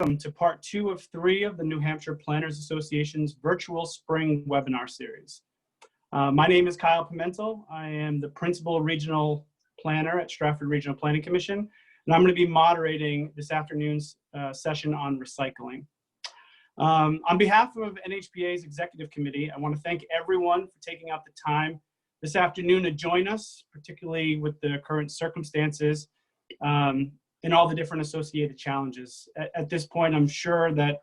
Welcome to part 2 of 3 of the New Hampshire Planners Association's virtual spring webinar series. My name is Kyle Pimentel. I am the Principal Regional Planner at Stratford Regional Planning Commission, and I'm going to be moderating this afternoon's session on recycling. On behalf of NHPA's Executive Committee, I want to thank everyone for taking out the time this afternoon to join us, particularly with the current circumstances and all the different associated challenges. At this point, I'm sure that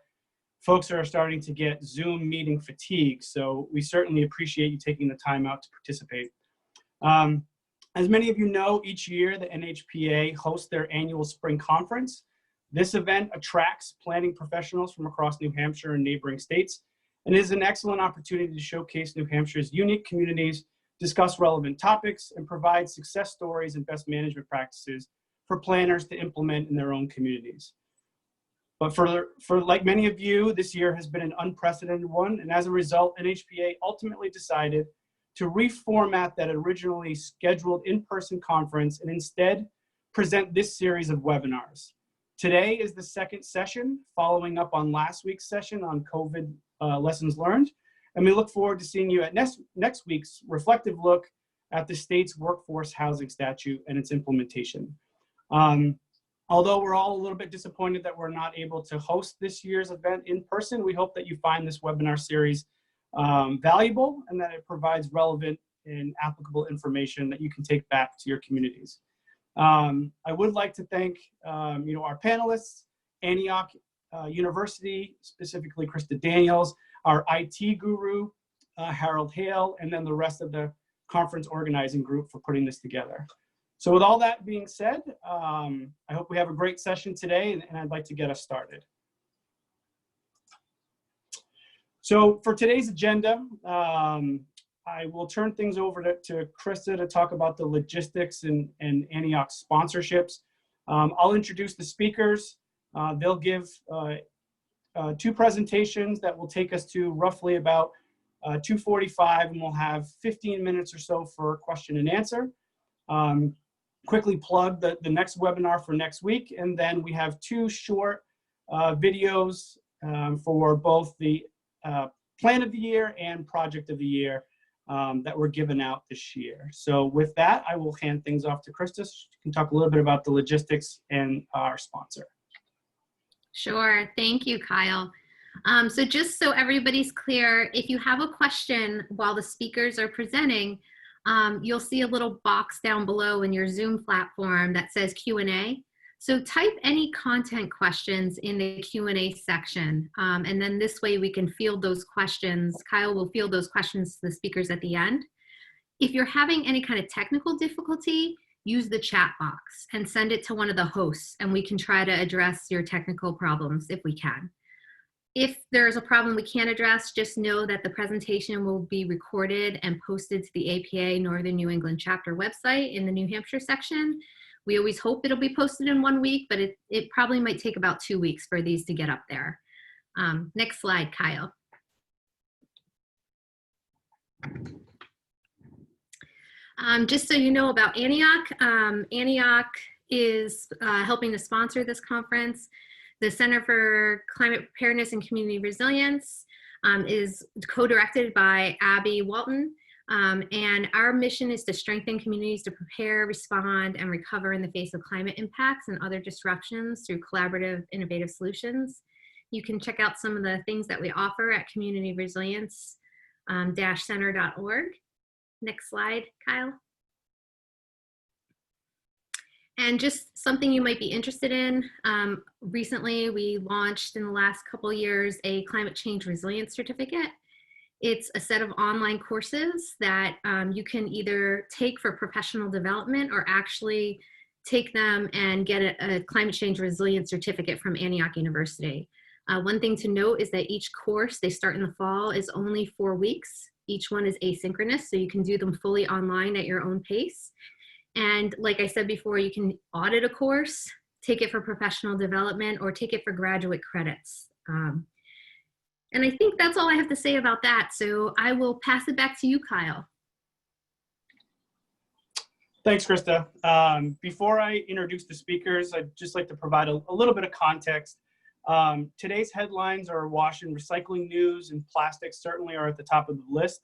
folks are starting to get Zoom meeting fatigue, so we certainly appreciate you taking the time out to participate. As many of you know, each year the NHPA hosts their annual spring conference. This event attracts planning professionals from across New Hampshire and neighboring states, and is an excellent opportunity to showcase New Hampshire's unique communities, discuss relevant topics, and provide success stories and best management practices for planners to implement in their own communities. But for like many of you, this year has been an unprecedented one, and as a result, NHPA ultimately decided to reformat that originally scheduled in-person conference and instead present this series of webinars. Today is the second session, following up on last week's session on COVID lessons learned, and we look forward to seeing you at next week's reflective look at the state's workforce housing statute and its implementation. Although we're all a little bit disappointed that we're not able to host this year's event in person, we hope that you find this webinar series valuable and that it provides relevant and applicable information that you can take back to your communities. I would like to thank our panelists, Antioch University, specifically Krista Daniels, our IT guru, Harold Hale, and then the rest of the conference organizing group for putting this together. So with all that being said, I hope we have a great session today, and I'd like to get us started. So for today's agenda, I will turn things over to Krista to talk about the logistics and Antioch sponsorships. I'll introduce the speakers. They'll give 2 presentations that will take us to roughly about 2:45, and we'll have 15 minutes or so for question and answer. Quickly plug the next webinar for next week, and then we have 2 short videos for both the plan of the year and project of the year that were given out this year. So with that, I will hand things off to Krista so she can talk a little bit about the logistics and our sponsor. Sure, thank you, Kyle. So just so everybody's clear, if you have a question while the speakers are presenting, you'll see a little box down below in your Zoom platform that says Q&A. So type any content questions in the Q&A section, and then this way we can field those questions. Kyle will field those questions to the speakers at the end. If you're having any kind of technical difficulty, use the chat box and send it to one of the hosts, and we can try to address your technical problems if we can. If there's a problem we can't address, just know that the presentation will be recorded and posted to the APA Northern New England chapter website in the New Hampshire section. We always hope it'll be posted in 1 week, but it probably might take about 2 weeks for these to get up there. Next slide, Kyle. Just so you know about Antioch, Antioch is helping to sponsor this conference. The Center for Climate Preparedness and Community Resilience is co-directed by Abby Walton, and our mission is to strengthen communities to prepare, respond, and recover in the face of climate impacts and other disruptions through collaborative, innovative solutions. You can check out some of the things that we offer at communityresilience-center.org. Next slide, Kyle. And just something you might be interested in, recently we launched in the last couple of years a climate change resilience certificate. It's a set of online courses that you can either take for professional development or actually take them and get a climate change resilience certificate from Antioch University. One thing to note is that each course, they start in the fall, is only 4 weeks. Each one is asynchronous, so you can do them fully online at your own pace. And like I said before, you can audit a course, take it for professional development, or take it for graduate credits. And I think that's all I have to say about that. So I will pass it back to you, Kyle. Thanks, Krista. Before I introduce the speakers, I'd just like to provide a little bit of context Today's headlines are awash in recycling news, and plastics certainly are at the top of the list.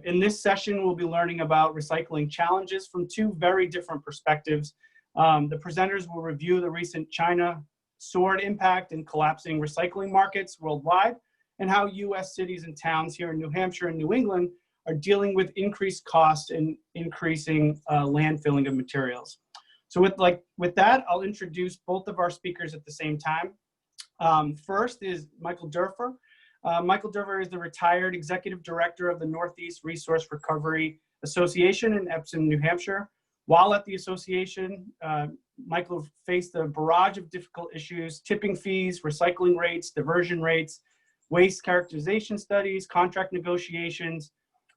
In this session, we'll be learning about recycling challenges from two very different perspectives. The presenters will review the recent China sword impact in collapsing recycling markets worldwide, and how US cities and towns here in New Hampshire and New England are dealing with increased costs and increasing landfilling of materials. So with that, I'll introduce both of our speakers at the same time. First is Michael Durfer. Michael Durfer is the retired executive director of the Northeast Resource Recovery Association in Epsom, New Hampshire. While at the association, Michael faced a barrage of difficult issues: tipping fees, recycling rates, diversion rates, waste characterization studies, contract negotiations.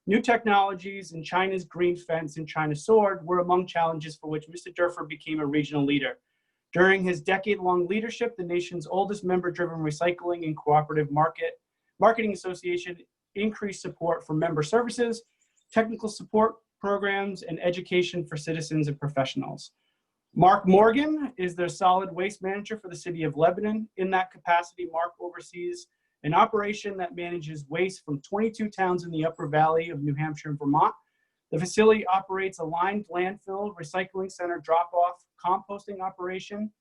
New technologies, and China's green fence and China sword were among challenges for which Mr. Durfer became a regional leader. During his decade-long leadership, the nation's oldest member-driven recycling and cooperative marketing association increased support for member services, technical support programs, and education for citizens and professionals. Mark Morgan is the solid waste manager for the city of Lebanon. In that capacity, Mark oversees an operation that manages waste from 22 towns in the Upper Valley of New Hampshire and Vermont. The facility operates a lined landfill, recycling center drop-off, composting operation,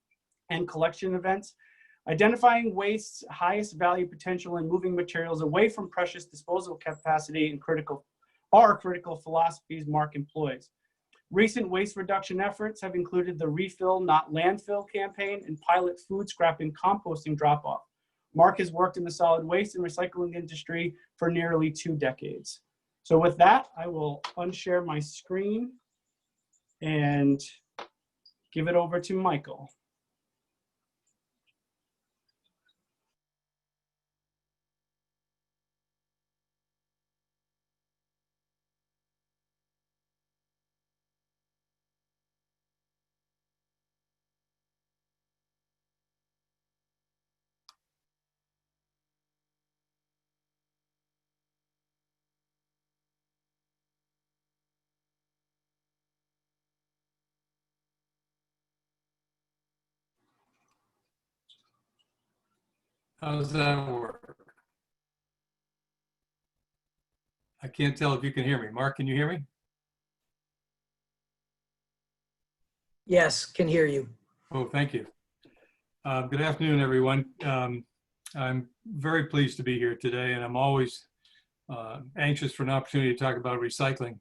and collection events, identifying waste's highest value potential and moving materials away from precious disposal capacity and critical philosophies Mark employs. Recent waste reduction efforts have included the Refill Not Landfill campaign and pilot food scrap and composting drop-off. Mark has worked in the solid waste and recycling industry for nearly 2 decades. So with that, I will unshare my screen and give it over to Michael. How does that work? I can't tell if you can hear me. Mark, can you hear me? Yes, can hear you. Oh, thank you. Good afternoon, everyone. I'm very pleased to be here today, and I'm always anxious for an opportunity to talk about recycling.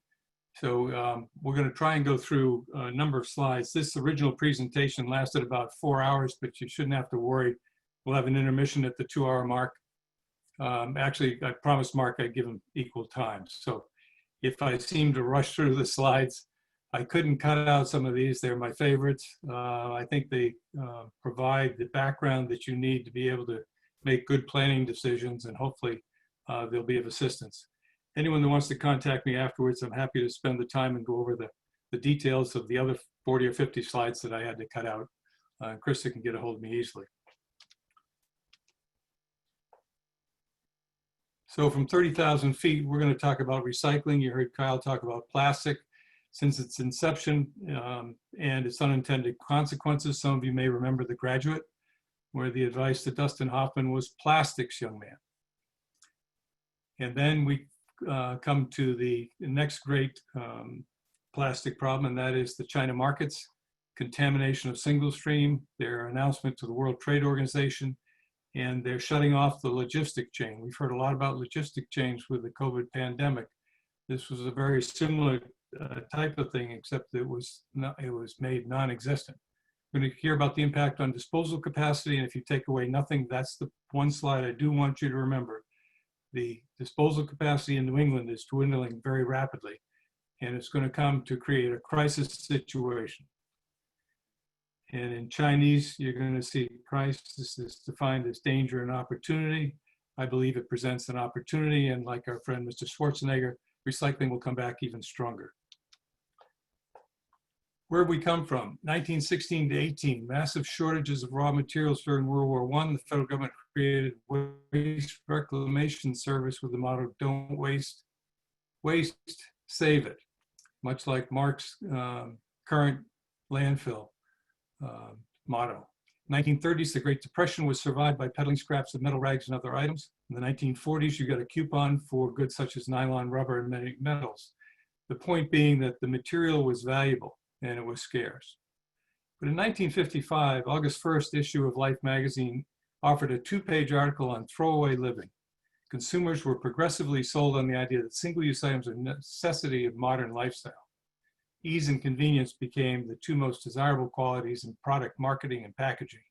So we're going to try and go through a number of slides. This original presentation lasted about 4 hours, but you shouldn't have to worry. We'll have an intermission at the 2-hour mark. Actually, I promised Mark I'd give him equal time. So if I seem to rush through the slides, I couldn't cut out some of these. They're my favorites. I think they provide the background that you need to be able to make good planning decisions, and hopefully they'll be of assistance. Anyone that wants to contact me afterwards, I'm happy to spend the time and go over the details of the other 40 or 50 slides that I had to cut out. Krista can get a hold of me easily. So from 30,000 feet, we're going to talk about recycling. You heard Kyle talk about plastic. Since its inception and its unintended consequences, some of you may remember The Graduate, where the advice to Dustin Hoffman was plastics, young man. And then we come to the next great plastic problem, and that is the China markets, contamination of single stream, their announcement to the World Trade Organization, and they're shutting off the logistic chain. We've heard a lot about logistic chains with the COVID pandemic. This was a very similar type of thing, except it was made non-existent. We're going to hear about the impact on disposal capacity, and if you take away nothing, that's the one slide I do want you to remember. The disposal capacity in New England is dwindling very rapidly, and it's going to come to create a crisis situation. And in Chinese, you're going to see crisis is defined as danger and opportunity. I believe it presents an opportunity, and like our friend Mr. Schwarzenegger, recycling will come back even stronger. Where have we come from? 1916 to 18, massive shortages of raw materials during World War I. The federal government created Waste Reclamation Service with the motto, don't waste, waste, save it. Much like Mark's current landfill motto. 1930s, the Great Depression was survived by peddling scraps of metal rags and other items. In the 1940s, you got a coupon for goods such as nylon, rubber, and many metals. The point being that the material was valuable and it was scarce. But in 1955, August 1st issue of Life magazine offered a 2-page article on throwaway living. Consumers were progressively sold on the idea that single-use items are a necessity of modern lifestyle. Ease and convenience became the 2 most desirable qualities in product marketing and packaging,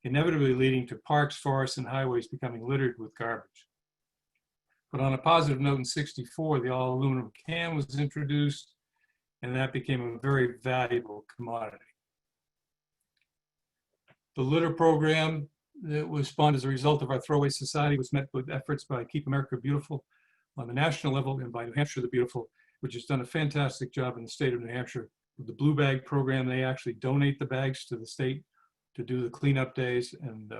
inevitably leading to parks, forests, and highways becoming littered with garbage. But on a positive note, in '64, the all-aluminum can was introduced, and that became a very valuable commodity. The litter program that was spawned as a result of our Throwaway Society was met with efforts by Keep America Beautiful on the national level and by New Hampshire the Beautiful, which has done a fantastic job in the state of New Hampshire. With the Blue Bag program, they actually donate the bags to the state to do the cleanup days, and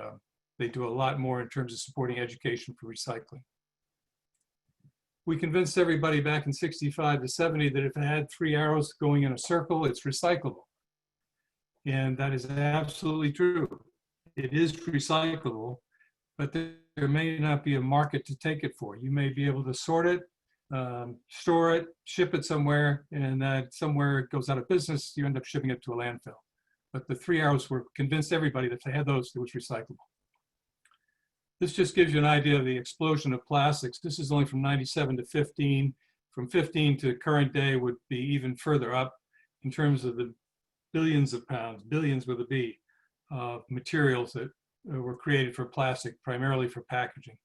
they do a lot more in terms of supporting education for recycling. We convinced everybody back in '65 to '70 that if it had 3 arrows going in a circle, it's recyclable. And that is absolutely true. It is recyclable, but there may not be a market to take it for. You may be able to sort it, store it, ship it somewhere, and that somewhere it goes out of business, you end up shipping it to a landfill. But the 3 arrows were convinced everybody that if they had those, it was recyclable. This just gives you an idea of the explosion of plastics. This is only from '97 to '15. From '15 to current day would be even further up in terms of the billions of pounds, billions with a B, of materials that were created for plastic, primarily for packaging.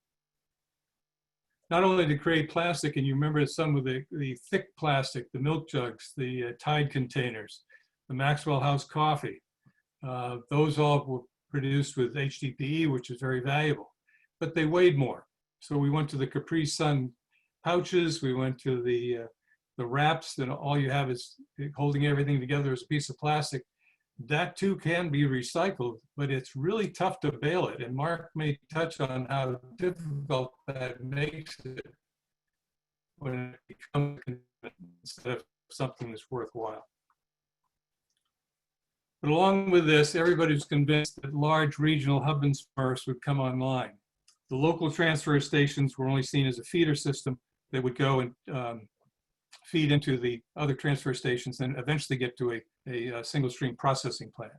Not only to create plastic, and you remember some of the thick plastic, the milk jugs, the Tide containers, the Maxwell House coffee, those all were produced with NHPA, which is very valuable, but they weighed more. So we went to the Capri Sun pouches, we went to the wraps, and all you have is holding everything together as a piece of plastic. That too can be recycled, but it's really tough to bale it. And Mark may touch on how difficult that makes it when it becomes instead of something that's worthwhile. But along with this, everybody was convinced that large regional hub and spokes would come online. The local transfer stations were only seen as a feeder system that would go and feed into the other transfer stations and eventually get to a single stream processing plant.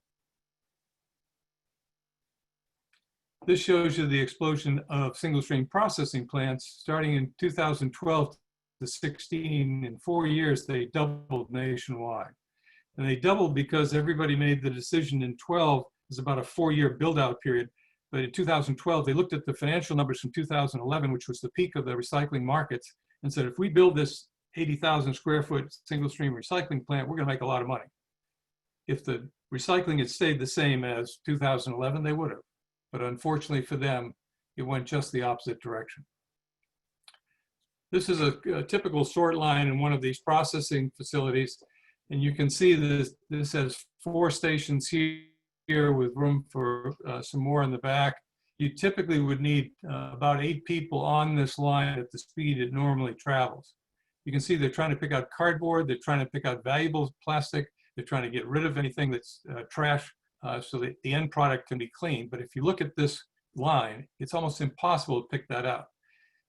This shows you the explosion of single stream processing plants starting in 2012 to 16. In 4 years, they doubled nationwide. And they doubled because everybody made the decision in 12, it was about a 4-year build out period. But in 2012, they looked at the financial numbers from 2011, which was the peak of the recycling markets, and said, if we build this 80,000 square foot single stream recycling plant, we're gonna make a lot of money. If the recycling had stayed the same as 2011, they would have. But unfortunately for them, it went just the opposite direction. This is a typical sort line in one of these processing facilities. And you can see this has 4 stations here with room for some more in the back. You typically would need about 8 people on this line at the speed it normally travels. You can see they're trying to pick out cardboard, they're trying to pick out valuable plastic, they're trying to get rid of anything that's trash so that the end product can be clean. But if you look at this line, it's almost impossible to pick that out.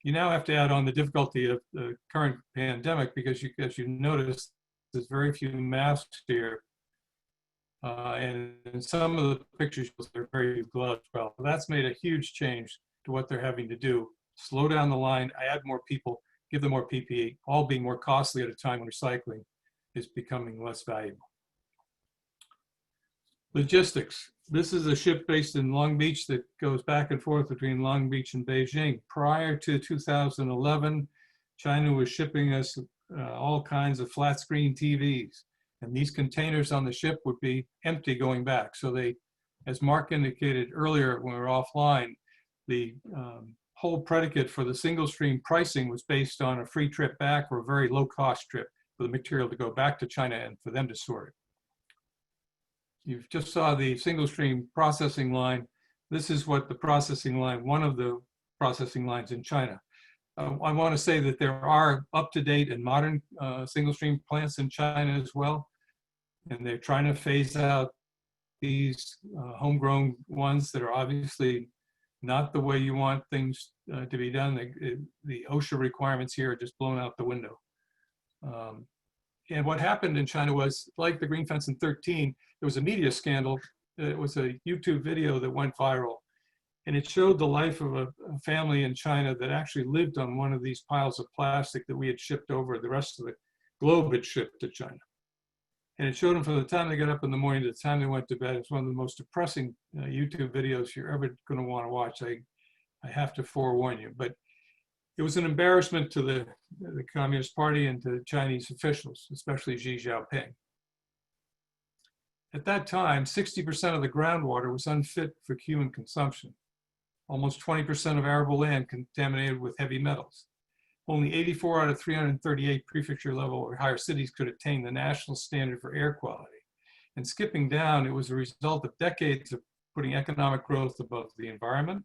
You now have to add on the difficulty of the current pandemic because as you notice, there's very few masks here. And in some of the pictures, there are very few gloves. Well, that's made a huge change to what they're having to do. Slow down the line, add more people, give them more PPE, all being more costly at a time when recycling is becoming less valuable. Logistics. This is a ship based in Long Beach that goes back and forth between Long Beach and Beijing. Prior to 2011, China was shipping us all kinds of flat screen TVs. And these containers on the ship would be empty going back. So they, as Mark indicated earlier when we were offline, the whole predicate for the single stream pricing was based on a free trip back or a very low cost trip for the material to go back to China and for them to sort it. You just saw the single stream processing line. This is what the processing line, one of the processing lines in China. I want to say that there are up-to-date and modern single stream plants in China as well. And they're trying to phase out these homegrown ones that are obviously not the way you want things to be done. The OSHA requirements here are just blown out the window. And what happened in China was, like the green fence in 13, there was a media scandal. It was a YouTube video that went viral. And it showed the life of a family in China that actually lived on one of these piles of plastic that we had shipped over. The rest of the globe had shipped to China. And it showed them from the time they got up in the morning to the time they went to bed. It's one of the most depressing YouTube videos you're ever going to want to watch. I have to forewarn you. But it was an embarrassment to the Communist Party and to Chinese officials, especially Xi Jinping. At that time, 60% of the groundwater was unfit for human consumption. Almost 20% of arable land contaminated with heavy metals. Only 84 out of 338 prefecture level or higher cities could attain the national standard for air quality. And skipping down, it was a result of decades of putting economic growth above the environment,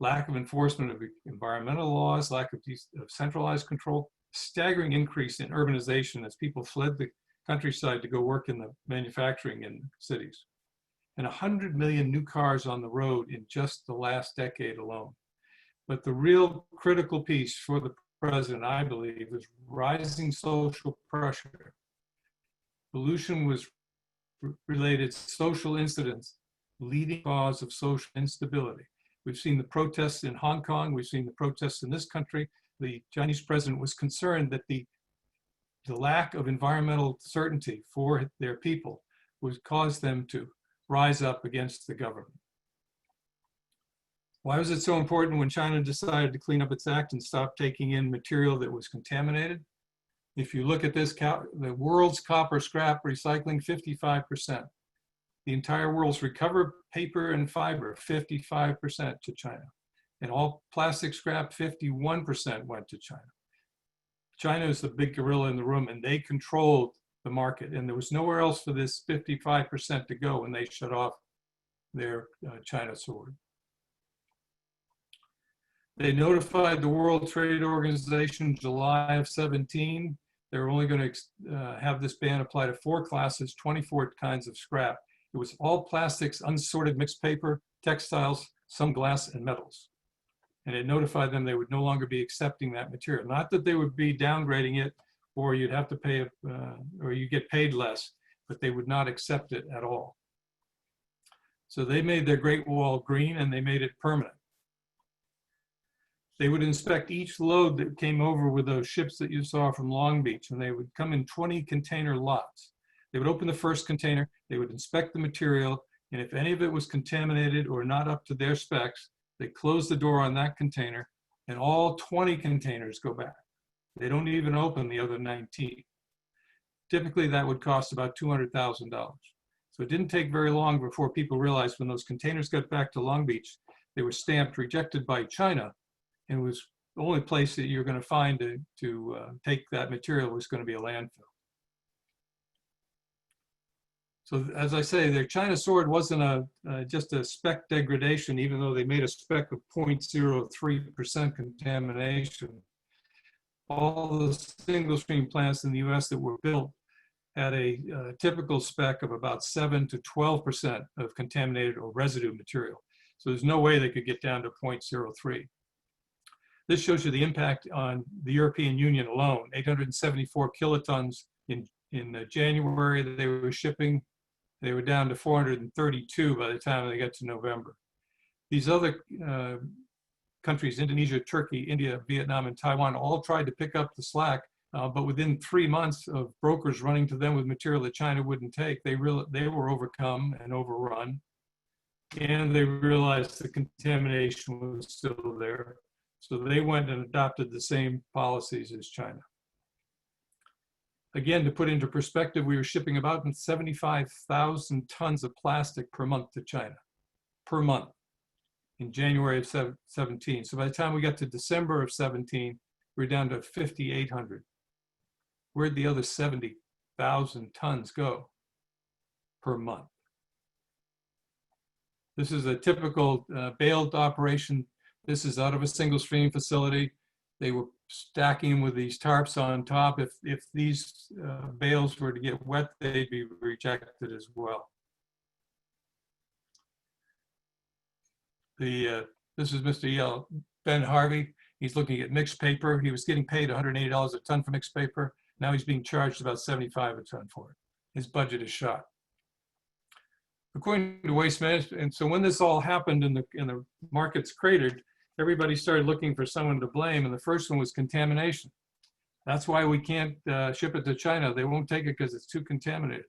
lack of enforcement of environmental laws, lack of centralized control, staggering increase in urbanization as people fled the countryside to go work in the manufacturing in cities, and 100 million new cars on the road in just the last decade alone. But the real critical piece for the president, I believe, is rising social pressure. Pollution was related social incidents, leading cause of social instability. We've seen the protests in Hong Kong. We've seen the protests in this country. The Chinese president was concerned that the lack of environmental certainty for their people would cause them to rise up against the government. Why was it so important when China decided to clean up its act and stop taking in material that was contaminated? If you look at this, the world's copper scrap recycling, 55%. The entire world's recovered paper and fiber, 55% to China. And all plastic scrap, 51% went to China. China is the big gorilla in the room, and they controlled the market. And there was nowhere else for this 55% to go when they shut off their China sword. They notified the World Trade Organization July of 17. They were only going to have this ban apply to 4 classes, 24 kinds of scrap. It was all plastics, unsorted mixed paper, textiles, some glass, and metals. And it notified them they would no longer be accepting that material. Not that they would be downgrading it, or you'd have to pay, or you get paid less, but they would not accept it at all. So they made their Great Wall green, and they made it permanent. They would inspect each load that came over with those ships that you saw from Long Beach, and they would come in 20 container lots. They would open the first container, they would inspect the material, and if any of it was contaminated or not up to their specs, they close the door on that container, and all 20 containers go back. They don't even open the other 19. Typically, that would cost about $200,000. So it didn't take very long before people realized when those containers got back to Long Beach, they were stamped rejected by China, and it was the only place that you're going to find to take that material was going to be a landfill. So as I say, their China sword wasn't just a spec degradation, even though they made a spec of 0.03% contamination. All the single stream plants in the US that were built had a typical spec of about 7 to 12% of contaminated or residue material. So there's no way they could get down to 0.03. This shows you the impact on the European Union alone. 874 kilotons in January that they were shipping. They were down to 432 by the time they got to November. These other countries, Indonesia, Turkey, India, Vietnam, and Taiwan, all tried to pick up the slack, but within 3 months of brokers running to them with material that China wouldn't take, they were overcome and overrun, and they realized the contamination was still there. So they went and adopted the same policies as China. Again, to put into perspective, we were shipping about 75,000 tons of plastic per month to China, per month, in January of 17. So by the time we got to December of 17, we were down to 5,800. Where'd the other 70,000 tons go per month? This is a typical baled operation. This is out of a single stream facility. They were stacking with these tarps on top. If these bales were to get wet, they'd be rejected as well. This is Mr. Ben Harvey. He's looking at mixed paper. He was getting paid $180 a ton for mixed paper. Now he's being charged about $75 a ton for it. His budget is shot. According to Waste Management, and so when this all happened and the markets cratered, everybody started looking for someone to blame, and the first one was contamination. That's why we can't ship it to China. They won't take it because it's too contaminated.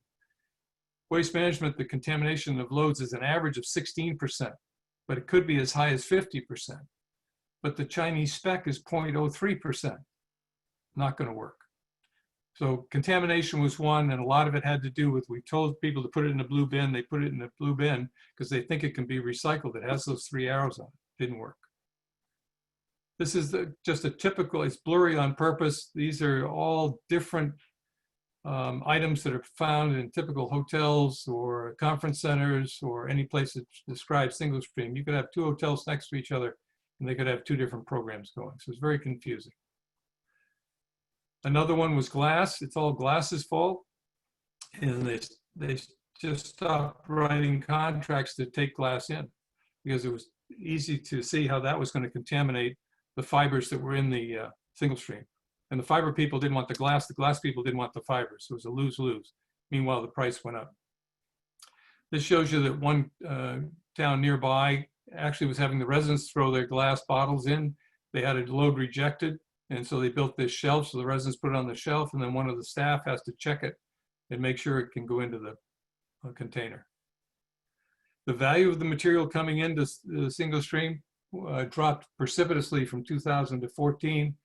Waste Management, the contamination of loads is an average of 16%, but it could be as high as 50%. But the Chinese spec is 0.03%. Not going to work. So contamination was one, and a lot of it had to do with, we told people to put it in a blue bin. They put it in a blue bin because they think it can be recycled. It has those 3 arrows on it. Didn't work. This is just a typical, it's blurry on purpose. These are all different items that are found in typical hotels or conference centers or any place that describes single stream. You could have 2 hotels next to each other and they could have 2 different programs going. So it's very confusing. Another one was glass. It's all glass's fault. And they just stopped writing contracts to take glass in because it was easy to see how that was going to contaminate the fibers that were in the single stream. And the fiber people didn't want the glass people didn't want the fibers. So it was a lose-lose. Meanwhile, the price went up. This shows you that one town nearby actually was having the residents throw their glass bottles in. They had a load rejected. And so they built this shelf. So the residents put it on the shelf, and then one of the staff has to check it and make sure it can go into the container. The value of the material coming into the single stream dropped precipitously from 2000 to 14.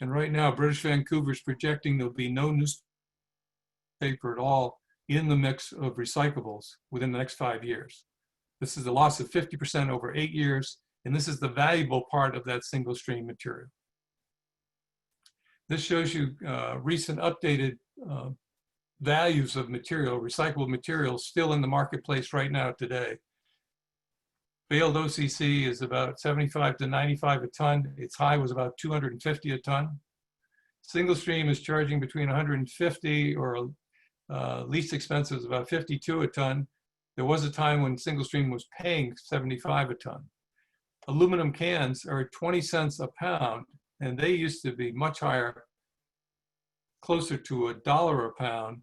And right now, British Vancouver is projecting there'll be no newspaper at all in the mix of recyclables within the next 5 years. This is a loss of 50% over 8 years, and this is the valuable part of that single stream material. This shows you recent updated values of material, recyclable materials still in the marketplace right now today. Baled OCC is about 75 to 95 a ton. Its high was about 250 a ton. Single stream is charging between 150 or least expensive is about 52 a ton. There was a time when single stream was paying 75 a ton. Aluminum cans are 20 cents a pound, and they used to be much higher, closer to $1 a pound.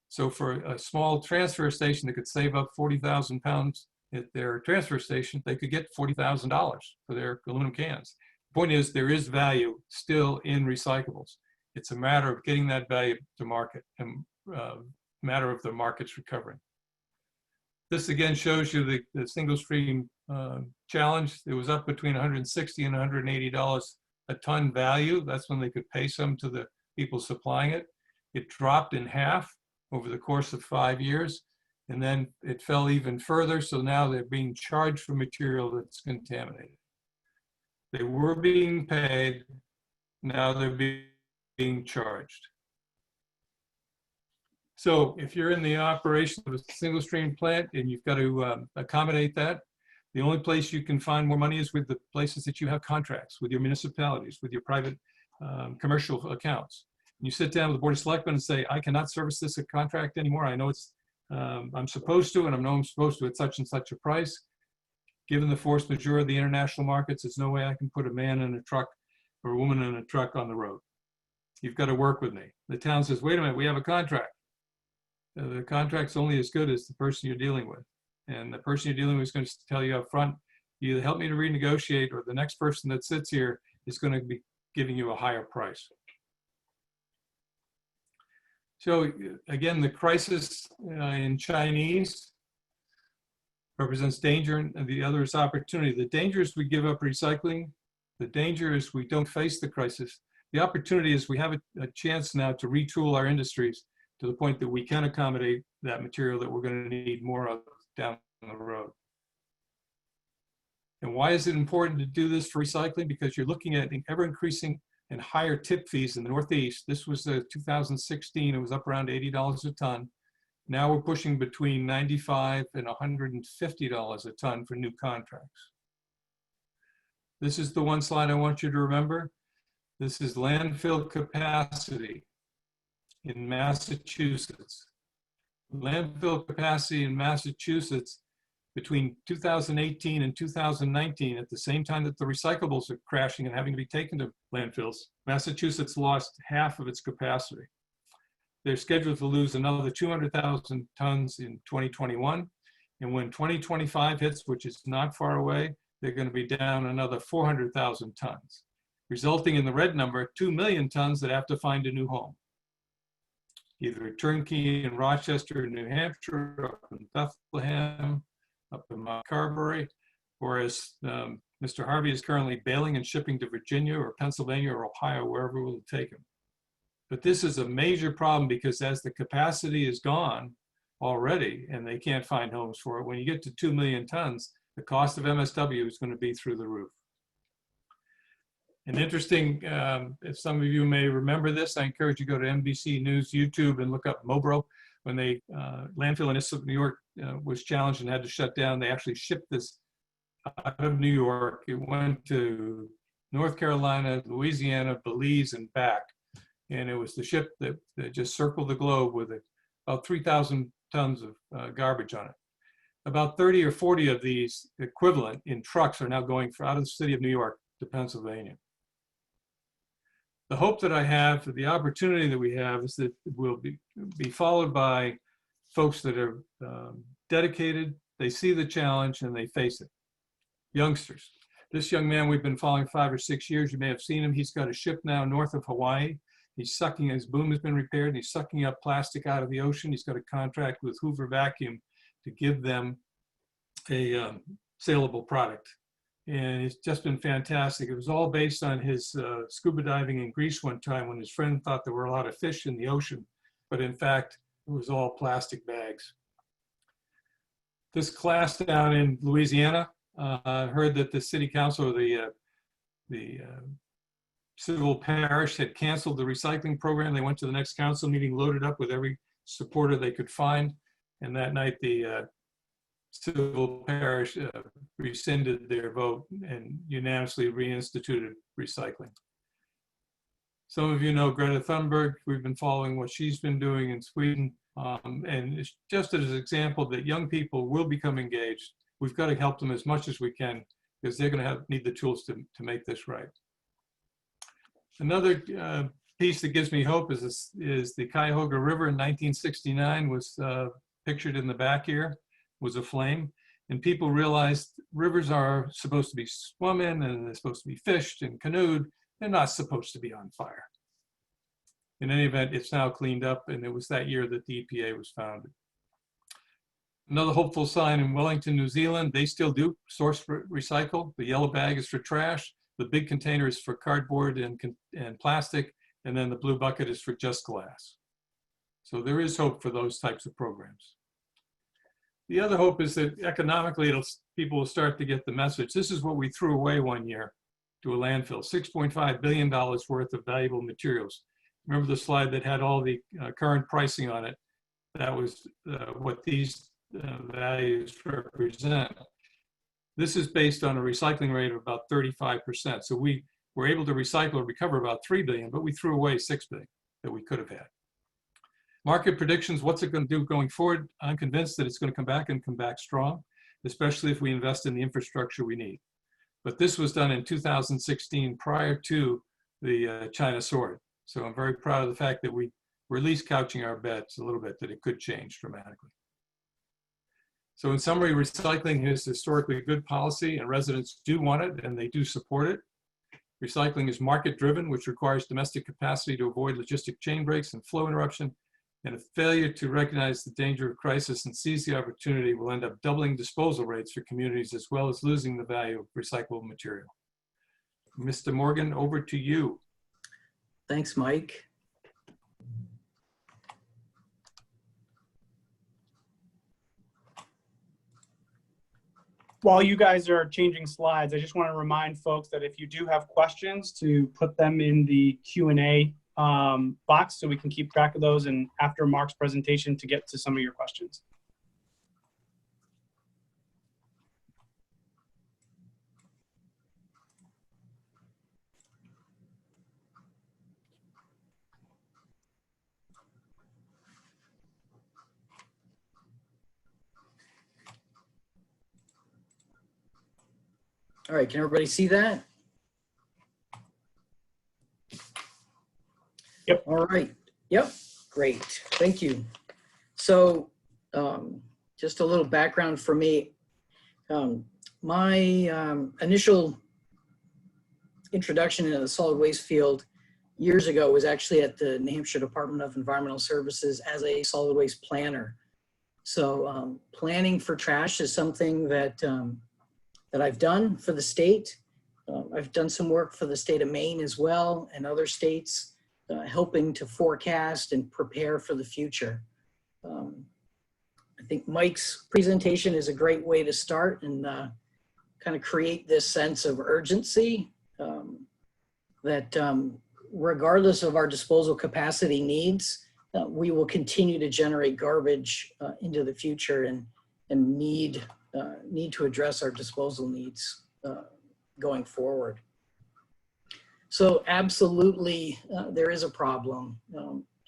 So for a small transfer station that could save up 40,000 pounds at their transfer station, they could get $40,000 for their aluminum cans. The point is, there is value still in recyclables. It's a matter of getting that value to market and matter of the market's recovering. This again shows you the single stream challenge. It was up between $160 and $180 a ton value. That's when they could pay some to the people supplying it. It dropped in half over the course of 5 years. And then it fell even further, so now they're being charged for material that's contaminated. They were being paid, now they're being charged. So if you're in the operation of a single stream plant and you've got to accommodate that, the only place you can find more money is with the places that you have contracts, with your municipalities, with your private commercial accounts. And you sit down with the Board of Selectmen and say, I cannot service this contract anymore. I know it's I'm supposed to, and I know I'm supposed to at such and such a price. Given the force majeure of the international markets, there's no way I can put a man in a truck or a woman in a truck on the road. You've got to work with me. The town says, wait a minute, we have a contract. The contract's only as good as the person you're dealing with. And the person you're dealing with is going to tell you up front, you either help me to renegotiate or the next person that sits here is going to be giving you a higher price. So again, the crisis in Chinese represents danger and the other is opportunity. The danger is we give up recycling. The danger is we don't face the crisis. The opportunity is we have a chance now to retool our industries to the point that we can accommodate that material that we're going to need more of down the road. And why is it important to do this for recycling? Because you're looking at an ever-increasing and higher tip fees in the Northeast. This was 2016, it was up around $80 a ton. Now we're pushing between $95 and $150 a ton for new contracts. This is the one slide I want you to remember. This is landfill capacity in Massachusetts. Landfill capacity in Massachusetts Between 2018 and 2019, at the same time that the recyclables are crashing and having to be taken to landfills, Massachusetts lost half of its capacity. They're scheduled to lose another 200,000 tons in 2021. And when 2025 hits, which is not far away, they're going to be down another 400,000 tons, resulting in the red number, 2 million tons that have to find a new home. Either a turnkey in Rochester, New Hampshire, up in Bethlehem, up in Mount Carberry, or as Mr. Harvey is currently bailing and shipping to Virginia or Pennsylvania or Ohio, wherever it will take him. But this is a major problem because as the capacity is gone already and they can't find homes for it, when you get to 2 million tons, the cost of MSW is going to be through the roof. And interesting, if some of you may remember this, I encourage you to go to NBC News YouTube and look up Mobro. When they, landfill in New York was challenged and had to shut down, they actually shipped this out of New York. It went to North Carolina, Louisiana, Belize, and back. And it was the ship that just circled the globe with about 3,000 tons of garbage on it. About 30 or 40 of these equivalent in trucks are now going out of the city of New York to Pennsylvania. The hope that I have, the opportunity that we have, is that it will be followed by folks that are dedicated, they see the challenge and they face it. Youngsters. This young man we've been following 5 or 6 years, you may have seen him. He's got a ship now north of Hawaii. He's sucking, his boom has been repaired, and he's sucking up plastic out of the ocean. He's got a contract with Hoover Vacuum to give them a saleable product. And it's just been fantastic. It was all based on his scuba diving in Greece one time when his friend thought there were a lot of fish in the ocean, but in fact, it was all plastic bags. This class down in Louisiana heard that the city council, or the civil parish, had canceled the recycling program. They went to the next council meeting loaded up with every supporter they could find. And that night, the civil parish rescinded their vote and unanimously reinstituted recycling. Some of you know Greta Thunberg. We've been following what she's been doing in Sweden. And it's just as an example that young people will become engaged. We've got to help them as much as we can because they're going to need the tools to make this right. Another piece that gives me hope is the Cuyahoga River in 1969 was pictured in the back here, was aflame. And people realized rivers are supposed to be swum in and they're supposed to be fished and canoed. They're not supposed to be on fire. In any event, it's now cleaned up, and it was that year that the EPA was founded. Another hopeful sign in Wellington, New Zealand, they still do source recycle. The yellow bag is for trash. The big container is for cardboard and plastic, and then the blue bucket is for just glass. So there is hope for those types of programs. The other hope is that economically, people will start to get the message. This is what we threw away one year to a landfill, $6.5 billion worth of valuable materials. Remember the slide that had all the current pricing on it? That was what these values represent. This is based on a recycling rate of about 35%. So we were able to recycle or recover about 3 billion, but we threw away 6 billion that we could have had. Market predictions, what's it going to do going forward? I'm convinced that it's going to come back and come back strong, especially if we invest in the infrastructure we need. But this was done in 2016 prior to the China sword. So I'm very proud of the fact that we're at least couching our bets a little bit that it could change dramatically. So in summary, recycling is historically good policy and residents do want it and they do support it. Recycling is market driven, which requires domestic capacity to avoid logistic chain breaks and flow interruption. And a failure to recognize the danger of crisis and seize the opportunity will end up doubling disposal rates for communities as well as losing the value of recyclable material. Mr. Morgan, over to you. Thanks, Mike. While you guys are changing slides, I just want to remind folks that if you do have questions, to put them in the Q&A box so we can keep track of those, and after Mark's presentation to get to some of your questions. All right, can everybody see that? Yep. All right. Yep. Great. Thank you. So just a little background for me. My initial introduction into the solid waste field years ago was actually at the New Hampshire Department of Environmental Services as a solid waste planner. So planning for trash is something that that I've done for the state. I've done some work for the state of Maine as well and other states, helping to forecast and prepare for the future. I think Mike's presentation is a great way to start and kind of create this sense of urgency that regardless of our disposal capacity needs, we will continue to generate garbage into the future and need to address our disposal needs going forward. So absolutely, there is a problem.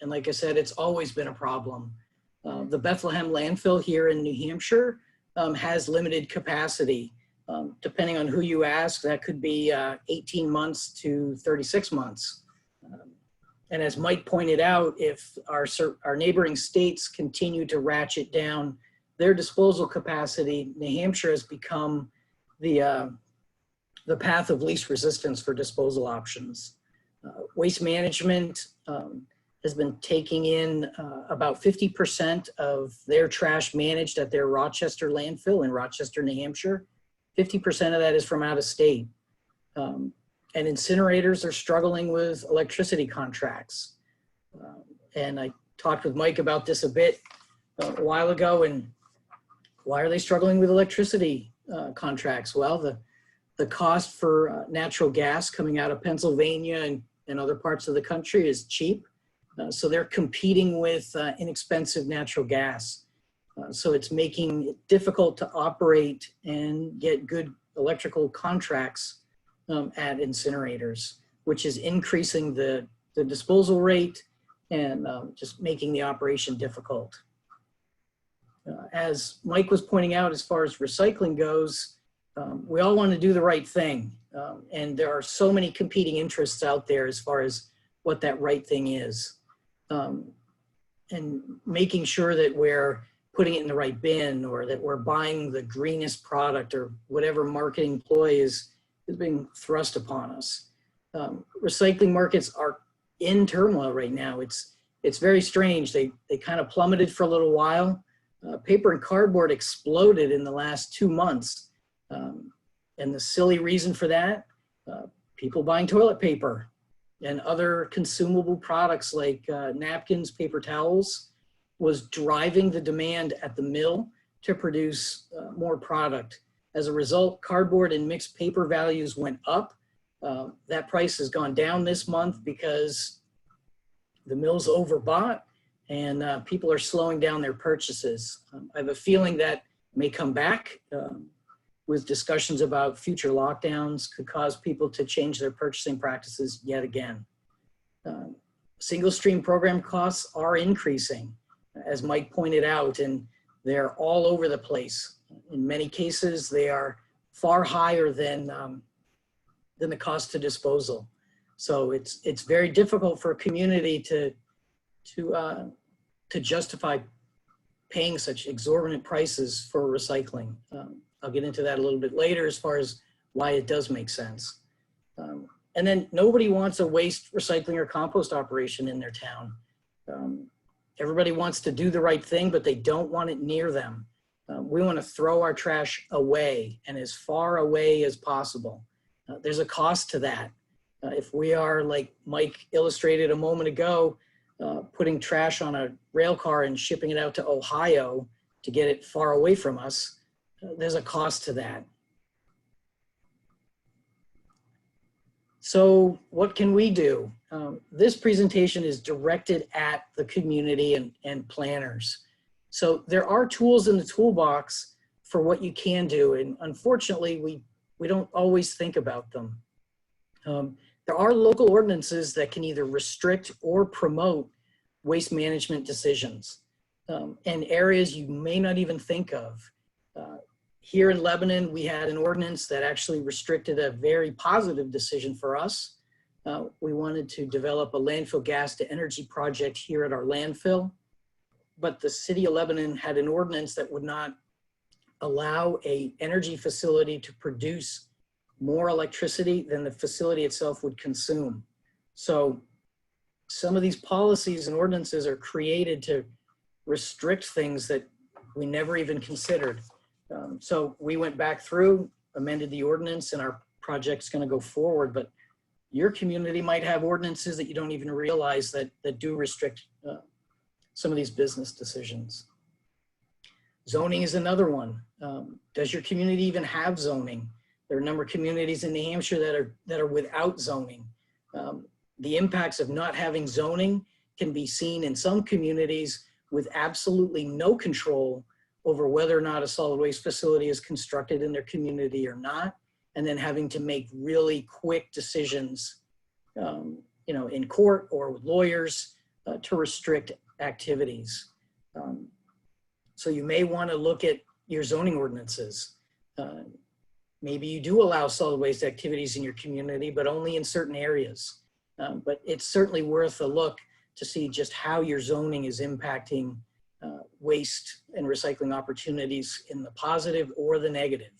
And like I said, it's always been a problem. The Bethlehem landfill here in New Hampshire has limited capacity. Depending on who you ask, that could be 18 months to 36 months. And as Mike pointed out, if our neighboring states continue to ratchet down their disposal capacity, New Hampshire has become the path of least resistance for disposal options. Waste management has been taking in about 50% of their trash managed at their Rochester landfill in Rochester, New Hampshire. 50% of that is from out of state. And incinerators are struggling with electricity contracts. And I talked with Mike about this a bit a while ago, and why are they struggling with electricity contracts? Well, the cost for natural gas coming out of Pennsylvania and other parts of the country is cheap. So they're competing with inexpensive natural gas. So it's making it difficult to operate and get good electrical contracts at incinerators, which is increasing the disposal rate and just making the operation difficult. As Mike was pointing out, as far as recycling goes, we all want to do the right thing. And there are so many competing interests out there as far as what that right thing is. And making sure that we're putting it in the right bin or that we're buying the greenest product or whatever marketing ploy is being thrust upon us. Recycling markets are in turmoil right now. It's very strange. They kind of plummeted for a little while. Paper and cardboard exploded in the last 2 months. And the silly reason for that, people buying toilet paper and other consumable products like napkins, paper towels, was driving the demand at the mill to produce more product. As a result, cardboard and mixed paper values went up. That price has gone down this month because the mill's overbought and people are slowing down their purchases. I have a feeling that may come back with discussions about future lockdowns could cause people to change their purchasing practices yet again. Single stream program costs are increasing, as Mike pointed out, and they're all over the place. In many cases, they are far higher than the cost to disposal. So it's very difficult for a community to justify paying such exorbitant prices for recycling. I'll get into that a little bit later as far as why it does make sense. And then nobody wants a waste recycling or compost operation in their town. Everybody wants to do the right thing, but they don't want it near them. We want to throw our trash away and as far away as possible. There's a cost to that. If we are, like Mike illustrated a moment ago, putting trash on a rail car and shipping it out to Ohio to get it far away from us, there's a cost to that. So what can we do? This presentation is directed at the community and planners. So there are tools in the toolbox for what you can do. And unfortunately, we don't always think about them. There are local ordinances that can either restrict or promote waste management decisions in areas you may not even think of. Here in Lebanon, we had an ordinance that actually restricted a very positive decision for us. We wanted to develop a landfill gas to energy project here at our landfill, but the city of Lebanon had an ordinance that would not allow a energy facility to produce more electricity than the facility itself would consume. So some of these policies and ordinances are created to restrict things that we never even considered. So we went back through, amended the ordinance, and our project's going to go forward. But your community might have ordinances that you don't even realize that do restrict some of these business decisions. Zoning is another one. Does your community even have zoning? There are a number of communities in New Hampshire that are without zoning. The impacts of not having zoning can be seen in some communities with absolutely no control over whether or not a solid waste facility is constructed in their community or not, and then having to make really quick decisions, in court or with lawyers to restrict activities. So you may want to look at your zoning ordinances. Maybe you do allow solid waste activities in your community, but only in certain areas. But it's certainly worth a look to see just how your zoning is impacting waste and recycling opportunities in the positive or the negative.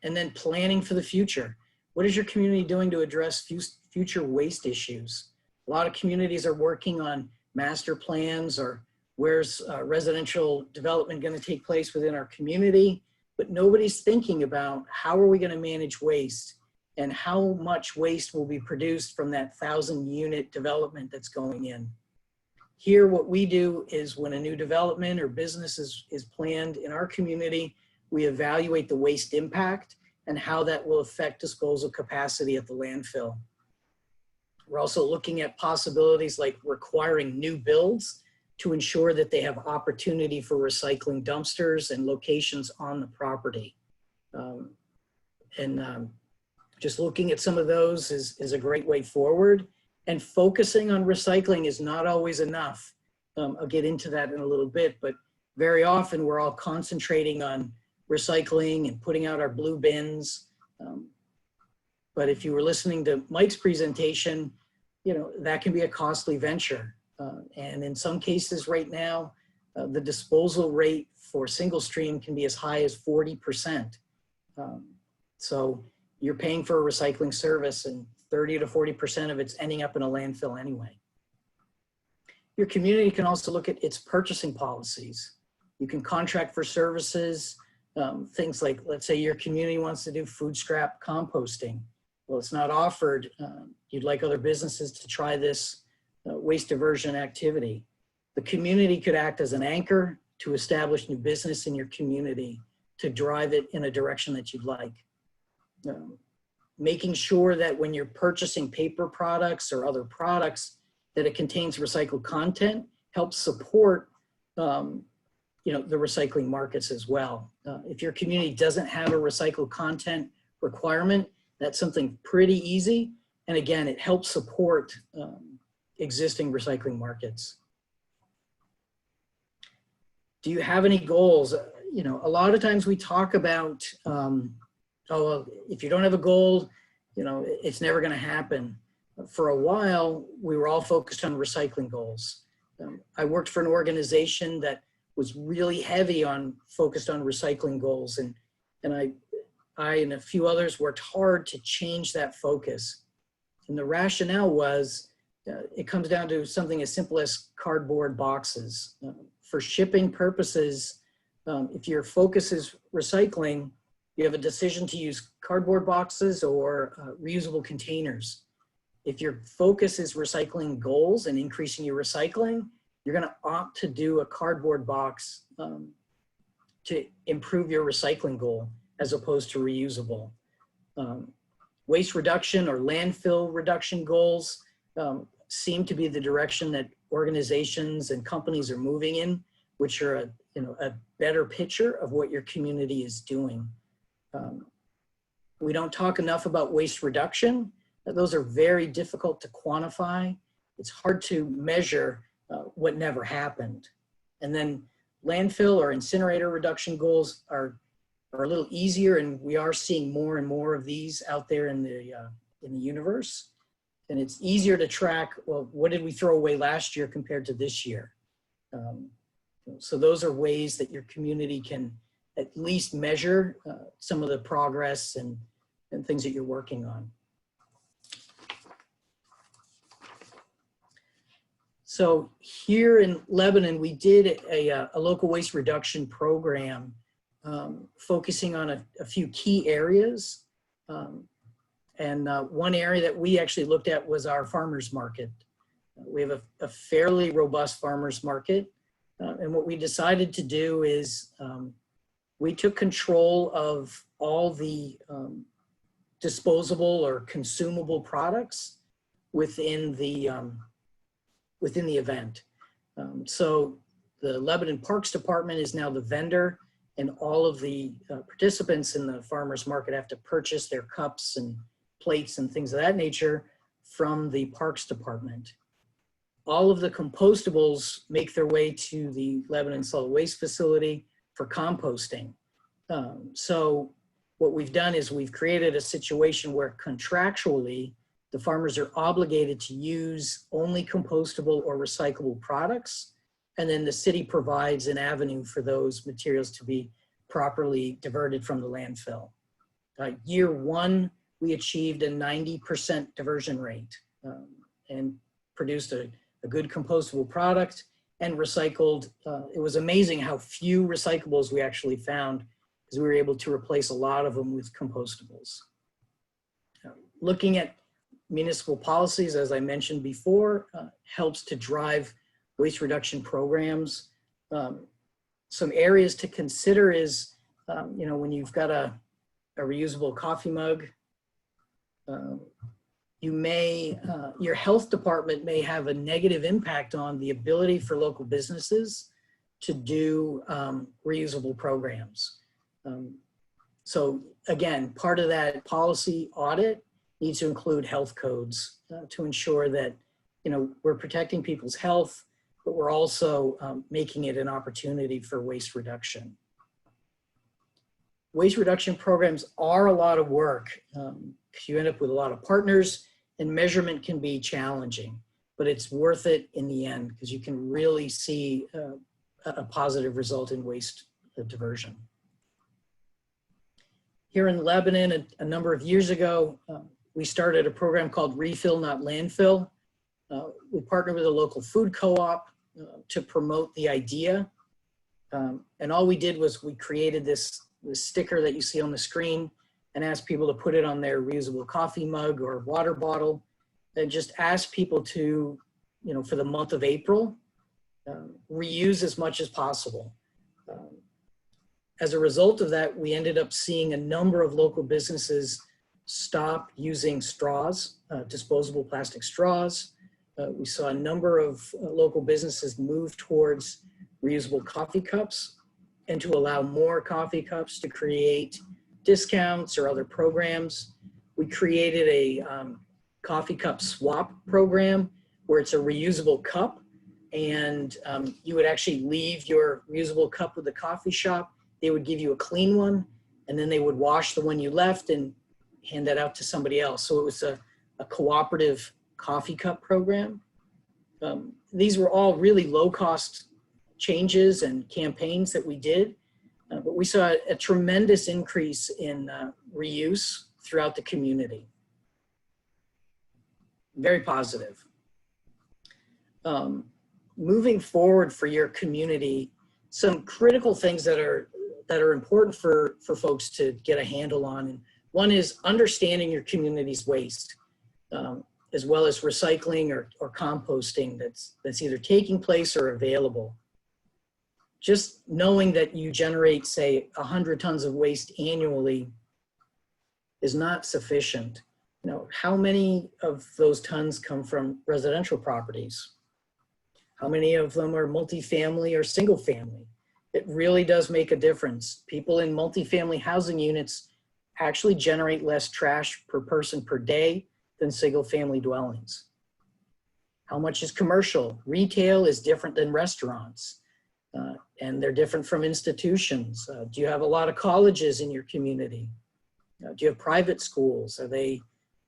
And then planning for the future. What is your community doing to address future waste issues? A lot of communities are working on master plans, or where's residential development going to take place within our community, but nobody's thinking about how are we going to manage waste and how much waste will be produced from that 1,000-unit development that's going in. Here, what we do is when a new development or business is planned in our community, we evaluate the waste impact and how that will affect disposal capacity at the landfill. We're also looking at possibilities like requiring new builds to ensure that they have opportunity for recycling dumpsters and locations on the property. Just looking at some of those is a great way forward. And focusing on recycling is not always enough. I'll get into that in a little bit, but very often we're all concentrating on recycling and putting out our blue bins. But if you were listening to Mike's presentation, that can be a costly venture. And in some cases right now, the disposal rate for single stream can be as high as 40%. So you're paying for a recycling service and 30 to 40% of it's ending up in a landfill anyway. Your community can also look at its purchasing policies. You can contract for services, things like, let's say your community wants to do food scrap composting. Well, it's not offered. You'd like other businesses to try this waste diversion activity. The community could act as an anchor to establish new business in your community to drive it in a direction that you'd like. Making sure that when you're purchasing paper products or other products that it contains recycled content helps support the recycling markets as well. If your community doesn't have a recycled content requirement, that's something pretty easy. And again, it helps support existing recycling markets. Do you have any goals? A lot of times we talk about, well, if you don't have a goal, it's never going to happen. For a while, we were all focused on recycling goals. I worked for an organization that was really heavy focused on recycling goals. And I and a few others worked hard to change that focus. And the rationale was, it comes down to something as simple as cardboard boxes. For shipping purposes, if your focus is recycling, you have a decision to use cardboard boxes or reusable containers. If your focus is recycling goals and increasing your recycling, you're going to opt to do a cardboard box to improve your recycling goal as opposed to reusable. Waste reduction or landfill reduction goals seem to be the direction that organizations and companies are moving in, which are a better picture of what your community is doing. We don't talk enough about waste reduction. Those are very difficult to quantify. It's hard to measure what never happened. And then landfill or incinerator reduction goals are are a little easier, and we are seeing more and more of these out there in the universe. And it's easier to track, well, what did we throw away last year compared to this year? So those are ways that your community can at least measure some of the progress and things that you're working on. So here in Lebanon, we did a local waste reduction program focusing on a few key areas. One area that we actually looked at was our farmers market. We have a fairly robust farmers market. And what we decided to do is we took control of all the disposable or consumable products within the event. So the Lebanon Parks Department is now the vendor, and all of the participants in the farmers market have to purchase their cups and plates and things of that nature from the Parks Department. All of the compostables make their way to the Lebanon Solid Waste Facility for composting. So what we've done is we've created a situation where contractually the farmers are obligated to use only compostable or recyclable products, and then the city provides an avenue for those materials to be properly diverted from the landfill. Year one, we achieved a 90% diversion rate and produced a good compostable product and recycled. It was amazing how few recyclables we actually found, because we were able to replace a lot of them with compostables. Looking at municipal policies, as I mentioned before, helps to drive waste reduction programs. Some areas to consider is, when you've got a reusable coffee mug, your health department may have a negative impact on the ability for local businesses to do reusable programs. So again, part of that policy audit needs to include health codes to ensure that, we're protecting people's health, but we're also making it an opportunity for waste reduction. Waste reduction programs are a lot of work. You end up with a lot of partners, and measurement can be challenging, but it's worth it in the end because you can really see a positive result in waste diversion. Here in Lebanon, a number of years ago, we started a program called Refill Not Landfill. We partnered with a local food co-op to promote the idea. And all we did was we created this sticker that you see on the screen and asked people to put it on their reusable coffee mug or water bottle, and just asked people to, for the month of April, reuse as much as possible. As a result of that, we ended up seeing a number of local businesses stop using straws, disposable plastic straws. We saw a number of local businesses move towards reusable coffee cups, and to allow more coffee cups to create discounts or other programs. We created a coffee cup swap program where it's a reusable cup, and you would actually leave your reusable cup with the coffee shop. They would give you a clean one, and then they would wash the one you left and hand that out to somebody else. So it was a cooperative coffee cup program. These were all really low cost changes and campaigns that we did, but we saw a tremendous increase in reuse throughout the community. Very positive. Moving forward for your community, some critical things that are important for folks to get a handle on. And one is understanding your community's waste, as well as recycling or composting that's either taking place or available. Just knowing that you generate, say, 100 tons of waste annually is not sufficient. How many of those tons come from residential properties? How many of them are multifamily or single family? It really does make a difference. People in multifamily housing units actually generate less trash per person per day than single family dwellings. How much is commercial? Retail is different than restaurants. And they're different from institutions. Do you have a lot of colleges in your community? Do you have private schools? Are they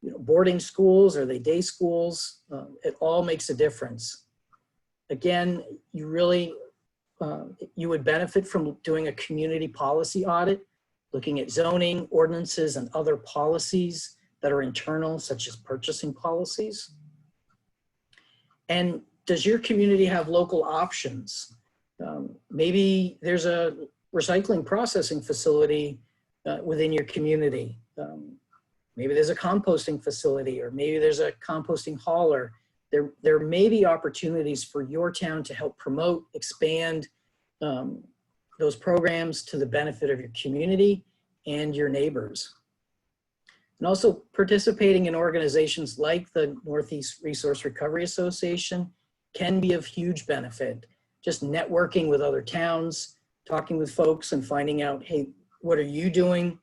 boarding schools? Are they day schools? It all makes a difference. Again, you really, you would benefit from doing a community policy audit, looking at zoning, ordinances, and other policies that are internal, such as purchasing policies. And does your community have local options? Maybe there's a recycling processing facility within your community. Maybe there's a composting facility, or maybe there's a composting hauler. There may be opportunities for your town to help promote, expand those programs to the benefit of your community and your neighbors. And also participating in organizations like the Northeast Resource Recovery Association can be of huge benefit. Just networking with other towns, talking with folks and finding out, hey, what are you doing?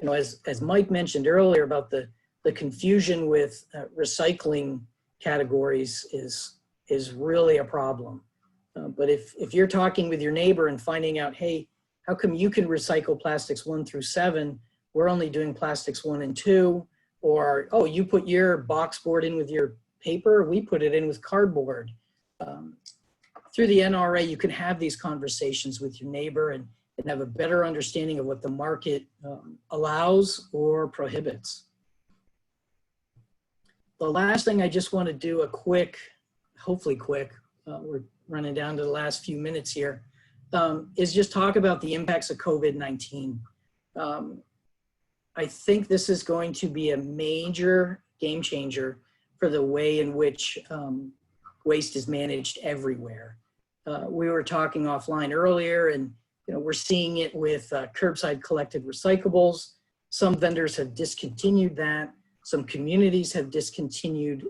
As Mike mentioned earlier about the confusion with recycling categories is really a problem. But if you're talking with your neighbor and finding out, hey, how come you can recycle plastics 1 through 7? We're only doing plastics 1 and 2, or, oh, you put your box board in with your paper, we put it in with cardboard. Through the NRA, you can have these conversations with your neighbor and have a better understanding of what the market allows or prohibits. The last thing I just want to do a quick, hopefully quick, we're running down to the last few minutes here, is just talk about the impacts of COVID-19. I think this is going to be a major game changer for the way in which waste is managed everywhere. We were talking offline earlier, and we're seeing it with curbside collected recyclables. Some vendors have discontinued that. Some communities have discontinued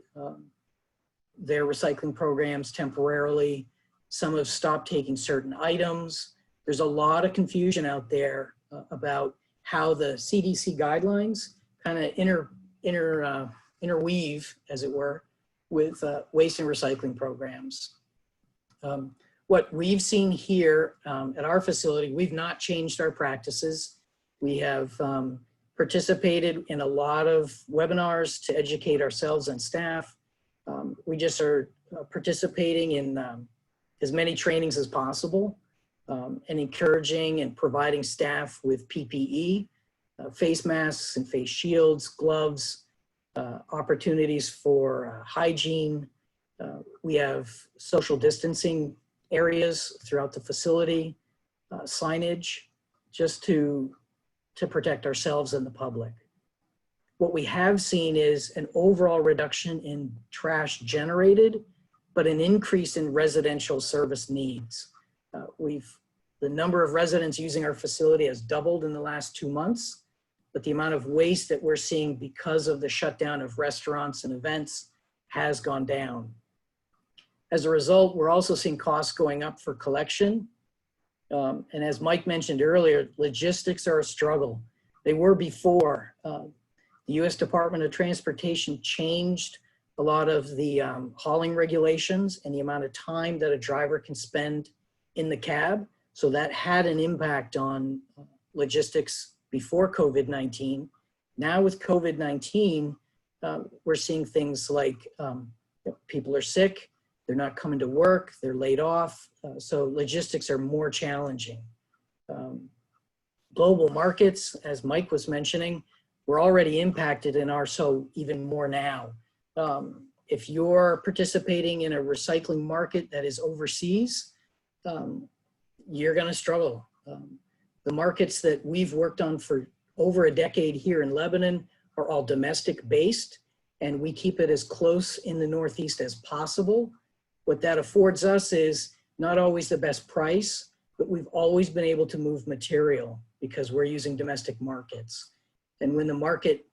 their recycling programs temporarily. Some have stopped taking certain items. There's a lot of confusion out there about how the CDC guidelines kind of interweave, as it were, with waste and recycling programs. What we've seen here at our facility, we've not changed our practices. We have participated in a lot of webinars to educate ourselves and staff. We just are participating in as many trainings as possible and encouraging and providing staff with PPE, face masks and face shields, gloves, opportunities for hygiene. We have social distancing areas throughout the facility, signage, just to protect ourselves and the public. What we have seen is an overall reduction in trash generated, but an increase in residential service needs. The number of residents using our facility has doubled in the last 2 months, but the amount of waste that we're seeing because of the shutdown of restaurants and events has gone down. As a result, we're also seeing costs going up for collection. And as Mike mentioned earlier, logistics are a struggle. They were before. The U.S. Department of Transportation changed a lot of the hauling regulations and the amount of time that a driver can spend in the cab. So that had an impact on logistics before COVID-19. Now with COVID-19, we're seeing things like people are sick, they're not coming to work, they're laid off. So logistics are more challenging. Global markets, as Mike was mentioning, we're already impacted and are so even more now. If you're participating in a recycling market that is overseas, you're gonna struggle. The markets that we've worked on for over a decade here in Lebanon are all domestic based, and we keep it as close in the Northeast as possible. What that affords us is not always the best price, but we've always been able to move material because we're using domestic markets. And when the market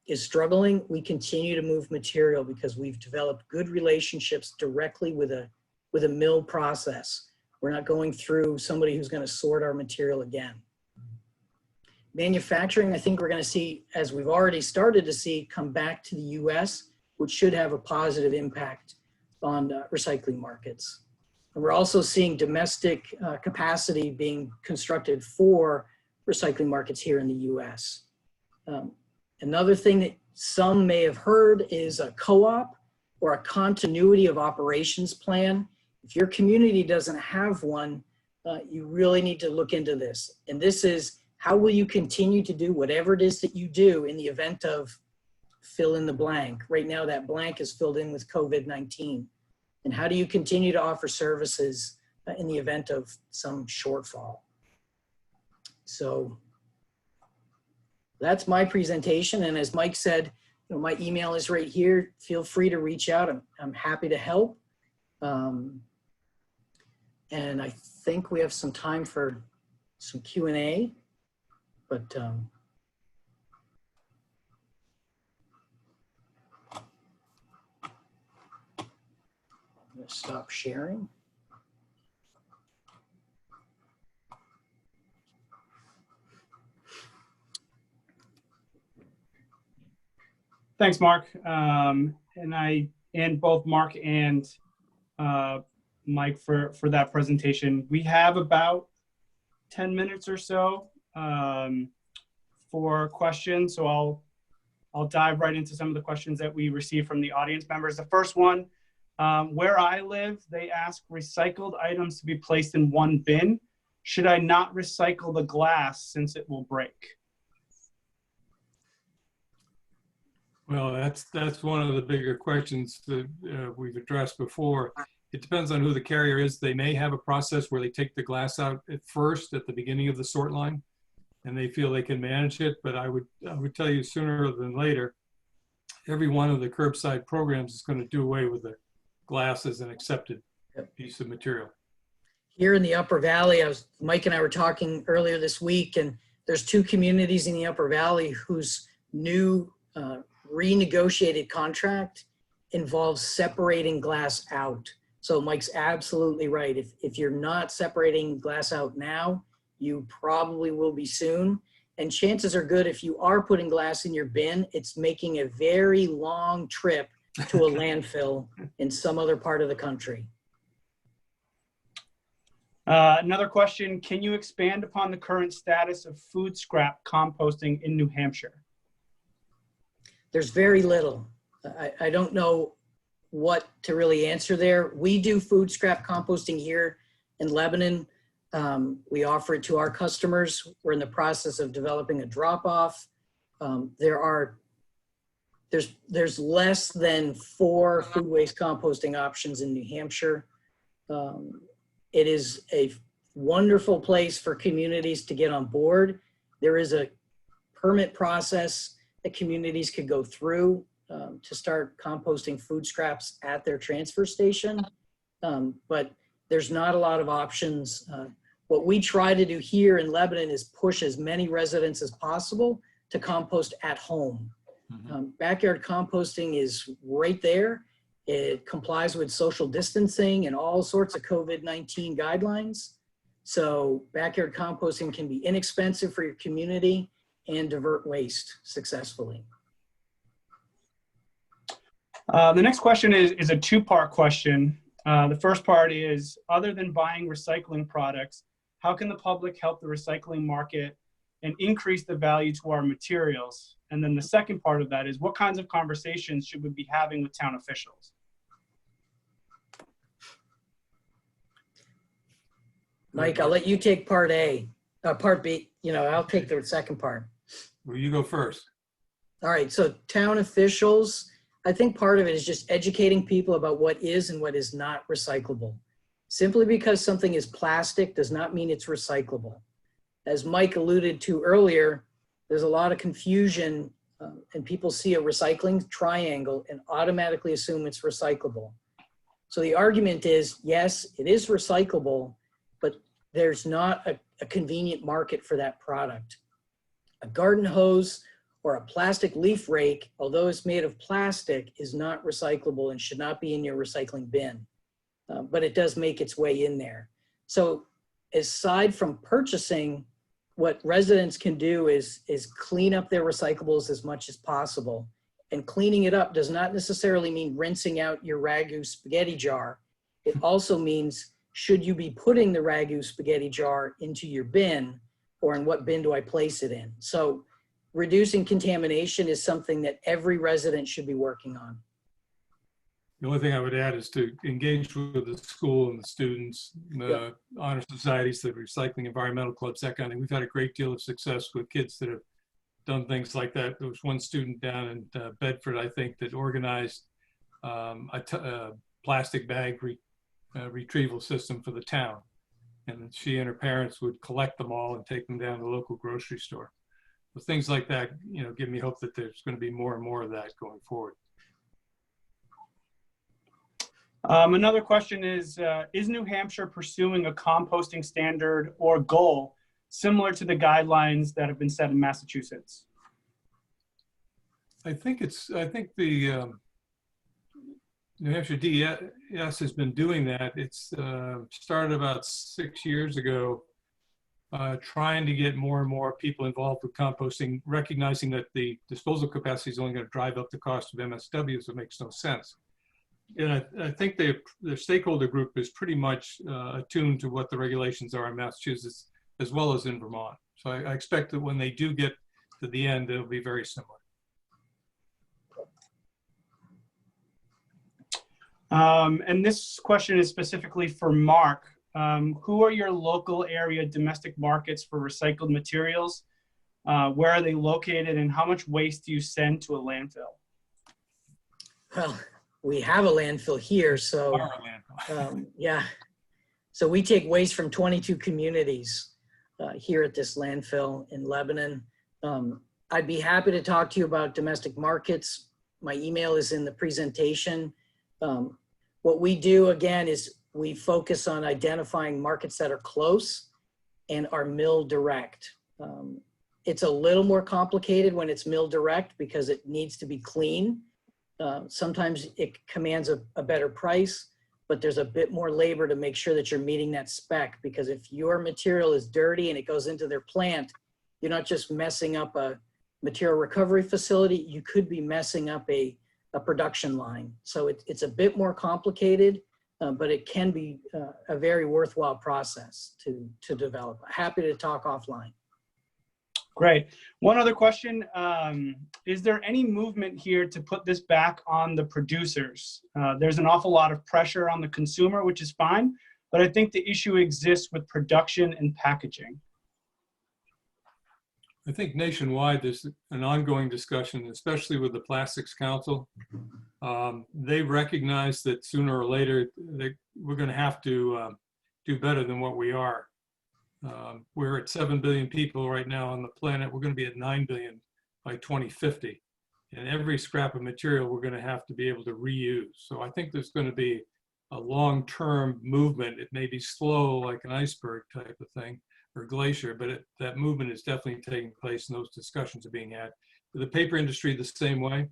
is struggling, we continue to move material because we've developed good relationships directly with a mill process. We're not going through somebody who's going to sort our material again. Manufacturing, I think we're going to see, as we've already started to see, come back to the US, which should have a positive impact on recycling markets. And we're also seeing domestic capacity being constructed for recycling markets here in the US. Another thing that some may have heard is a co-op or a continuity of operations plan. If your community doesn't have one, you really need to look into this. And this is, how will you continue to do whatever it is that you do in the event of fill in the blank? Right now that blank is filled in with COVID-19. And how do you continue to offer services in the event of some shortfall? So that's my presentation. And as Mike said, you know, my email is right here. Feel free to reach out. I'm happy to help. And I think we have some time for some Q&A, but I'm going to stop sharing. Thanks, Mark. And both Mark and Mike for that presentation. We have about 10 minutes or so for questions. So I'll dive right into some of the questions that we received from the audience members. The first one, where I live, they ask recycled items to be placed in one bin. Should I not recycle the glass since it will break? Well, that's one of the bigger questions that we've addressed before. It depends on who the carrier is. They may have a process where they take the glass out at first at the beginning of the sort line, and they feel they can manage it. But I would tell you sooner than later, every one of the curbside programs is going to do away with the glass as an accepted piece of material. Here in the Upper Valley, Mike and I were talking earlier this week, and there's 2 communities in the Upper Valley whose new renegotiated contract involves separating glass out. So Mike's absolutely right. If you're not separating glass out now, you probably will be soon. And chances are good, if you are putting glass in your bin, it's making a very long trip to a landfill in some other part of the country. Another question, can you expand upon the current status of food scrap composting in New Hampshire? There's very little. I don't know what to really answer there. We do food scrap composting here in Lebanon. We offer it to our customers. We're in the process of developing a drop-off. There's less than 4 food waste composting options in New Hampshire. It is a wonderful place for communities to get on board. There is a permit process that communities could go through to start composting food scraps at their transfer station. But there's not a lot of options. What we try to do here in Lebanon is push as many residents as possible to compost at home. Backyard composting is right there. It complies with social distancing and all sorts of COVID-19 guidelines. So backyard composting can be inexpensive for your community and divert waste successfully. The next question is a 2-part question. The first part is, other than buying recycling products, how can the public help the recycling market and increase the value to our materials? And then the second part of that is, what kinds of conversations should we be having with town officials? Mike, I'll let you take part A, part B, I'll take the second part. Well, you go first. All right, so town officials, I think part of it is just educating people about what is and what is not recyclable. Simply because something is plastic does not mean it's recyclable. As Mike alluded to earlier, there's a lot of confusion and people see a recycling triangle and automatically assume it's recyclable. So the argument is, yes, it is recyclable, but there's not a convenient market for that product. A garden hose or a plastic leaf rake, although it's made of plastic, is not recyclable and should not be in your recycling bin, but it does make its way in there. So aside from purchasing, what residents can do is clean up their recyclables as much as possible. And cleaning it up does not necessarily mean rinsing out your ragu spaghetti jar. It also means should you be putting the ragu spaghetti jar into your bin, or in what bin do I place it in? So reducing contamination is something that every resident should be working on. The only thing I would add is to engage with the school and the students, the honor societies, the recycling environmental clubs, that kind of thing. We've had a great deal of success with kids that have done things like that. There was one student down in Bedford, I think, that organized a plastic bag retrieval system for the town. And she and her parents would collect them all and take them down to the local grocery store. So things like that, you know, give me hope that there's going to be more and more of that going forward. Another question is New Hampshire pursuing a composting standard or goal similar to the guidelines that have been set in Massachusetts? I think the New Hampshire DES has been doing that. It's started about 6 years ago, trying to get more and more people involved with composting, recognizing that the disposal capacity is only going to drive up the cost of MSW, so it makes no sense. And I think the stakeholder group is pretty much attuned to what the regulations are in Massachusetts as well as in Vermont. So I expect that when they do get to the end, it'll be very similar. And this question is specifically for Mark. Who are your local area domestic markets for recycled materials? Where are they located, and how much waste do you send to a landfill? Well, we have a landfill here, so yeah. So we take waste from 22 communities here at this landfill in Lebanon. I'd be happy to talk to you about domestic markets. My email is in the presentation. What we do, again, is we focus on identifying markets that are close and are mill direct. It's a little more complicated when it's mill direct because it needs to be clean. Sometimes it commands a better price, but there's a bit more labor to make sure that you're meeting that spec, because if your material is dirty and it goes into their plant, you're not just messing up a material recovery facility, you could be messing up a production line. So it's a bit more complicated, but it can be a very worthwhile process to develop. Happy to talk offline. Great. One other question. Is there any movement here to put this back on the producers? There's an awful lot of pressure on the consumer, which is fine, but I think the issue exists with production and packaging. I think nationwide there's an ongoing discussion, especially with the Plastics Council. They recognize that sooner or later we're going to have to do better than what we are. We're at 7 billion people right now on the planet. We're going to be at 9 billion by 2050. And every scrap of material we're going to have to be able to reuse. So I think there's going to be a long-term movement. It may be slow, like an iceberg type of thing, or glacier, but that movement is definitely taking place and those discussions are being had. The paper industry the same way.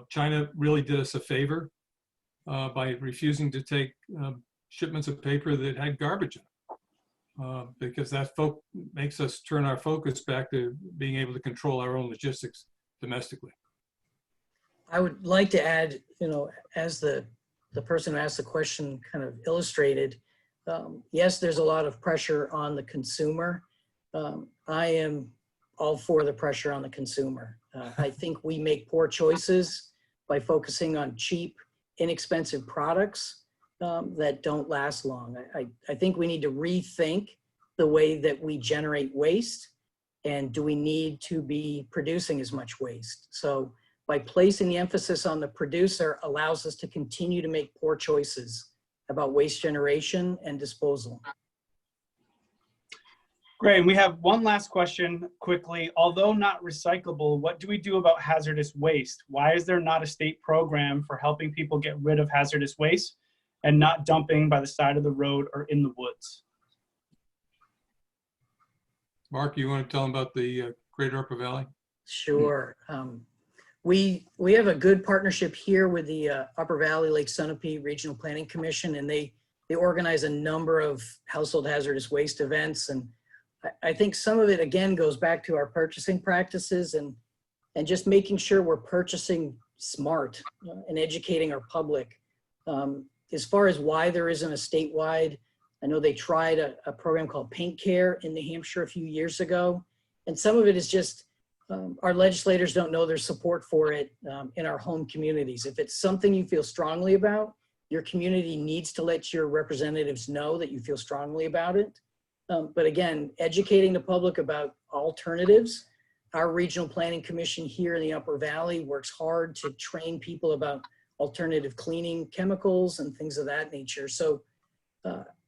China really did us a favor by refusing to take shipments of paper that had garbage in it, because that makes us turn our focus back to being able to control our own logistics domestically. I would like to add, as the person who asked the question kind of illustrated, yes, there's a lot of pressure on the consumer. I am all for the pressure on the consumer. I think we make poor choices by focusing on cheap, inexpensive products that don't last long. I think we need to rethink the way that we generate waste, and do we need to be producing as much waste? So by placing the emphasis on the producer allows us to continue to make poor choices about waste generation and disposal. Great. And we have one last question quickly. Although not recyclable, what do we do about hazardous waste? Why is there not a state program for helping people get rid of hazardous waste and not dumping by the side of the road or in the woods? Mark, you want to tell them about the Greater Upper Valley? Sure. We have a good partnership here with the Upper Valley Lake Sunapee Regional Planning Commission, and they organize a number of household hazardous waste events. And I think some of it, again, goes back to our purchasing practices and just making sure we're purchasing smart and educating our public. As far as why there isn't a statewide I know they tried a program called Paint Care in New Hampshire a few years ago. And some of it is just our legislators don't know there's support for it in our home communities. If it's something you feel strongly about, your community needs to let your representatives know that you feel strongly about it. But again, educating the public about alternatives. Our Regional Planning Commission here in the Upper Valley works hard to train people about alternative cleaning chemicals and things of that nature. So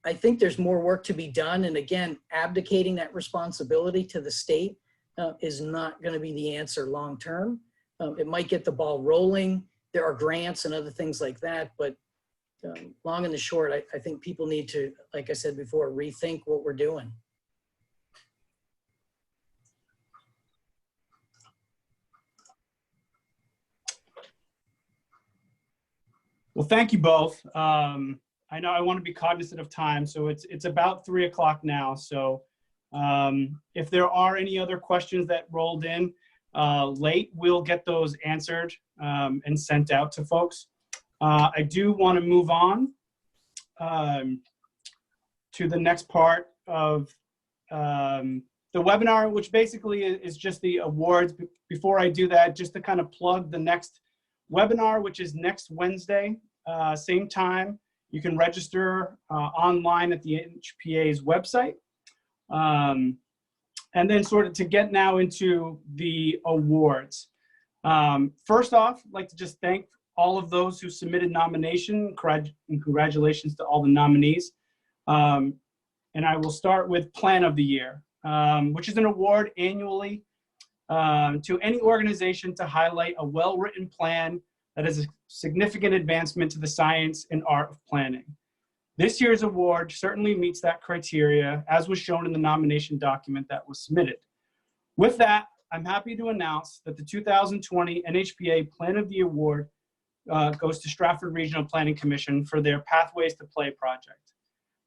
I think there's more work to be done. And again, abdicating that responsibility to the state is not going to be the answer long term. It might get the ball rolling. There are grants and other things like that, but long and the short, I think people need to, like I said before, rethink what we're doing. Well, thank you both. I know I want to be cognizant of time, so it's about 3 o'clock now. So if there are any other questions that rolled in late, we'll get those answered and sent out to folks. I do want to move on to the next part of the webinar, which basically is just the awards. Before I do that, just to kind of plug the next webinar, which is next Wednesday, same time. You can register online at the NHPA's website. And then sort of to get now into the awards. First off, I'd like to just thank all of those who submitted nomination, and congratulations to all the nominees. And I will start with Plan of the Year, which is an award annually to any organization to highlight a well-written plan that is a significant advancement to the science and art of planning. This year's award certainly meets that criteria, as was shown in the nomination document that was submitted. With that, I'm happy to announce that the 2020 NHPA Plan of the Award goes to Stratford Regional Planning Commission for their Pathways to Play project.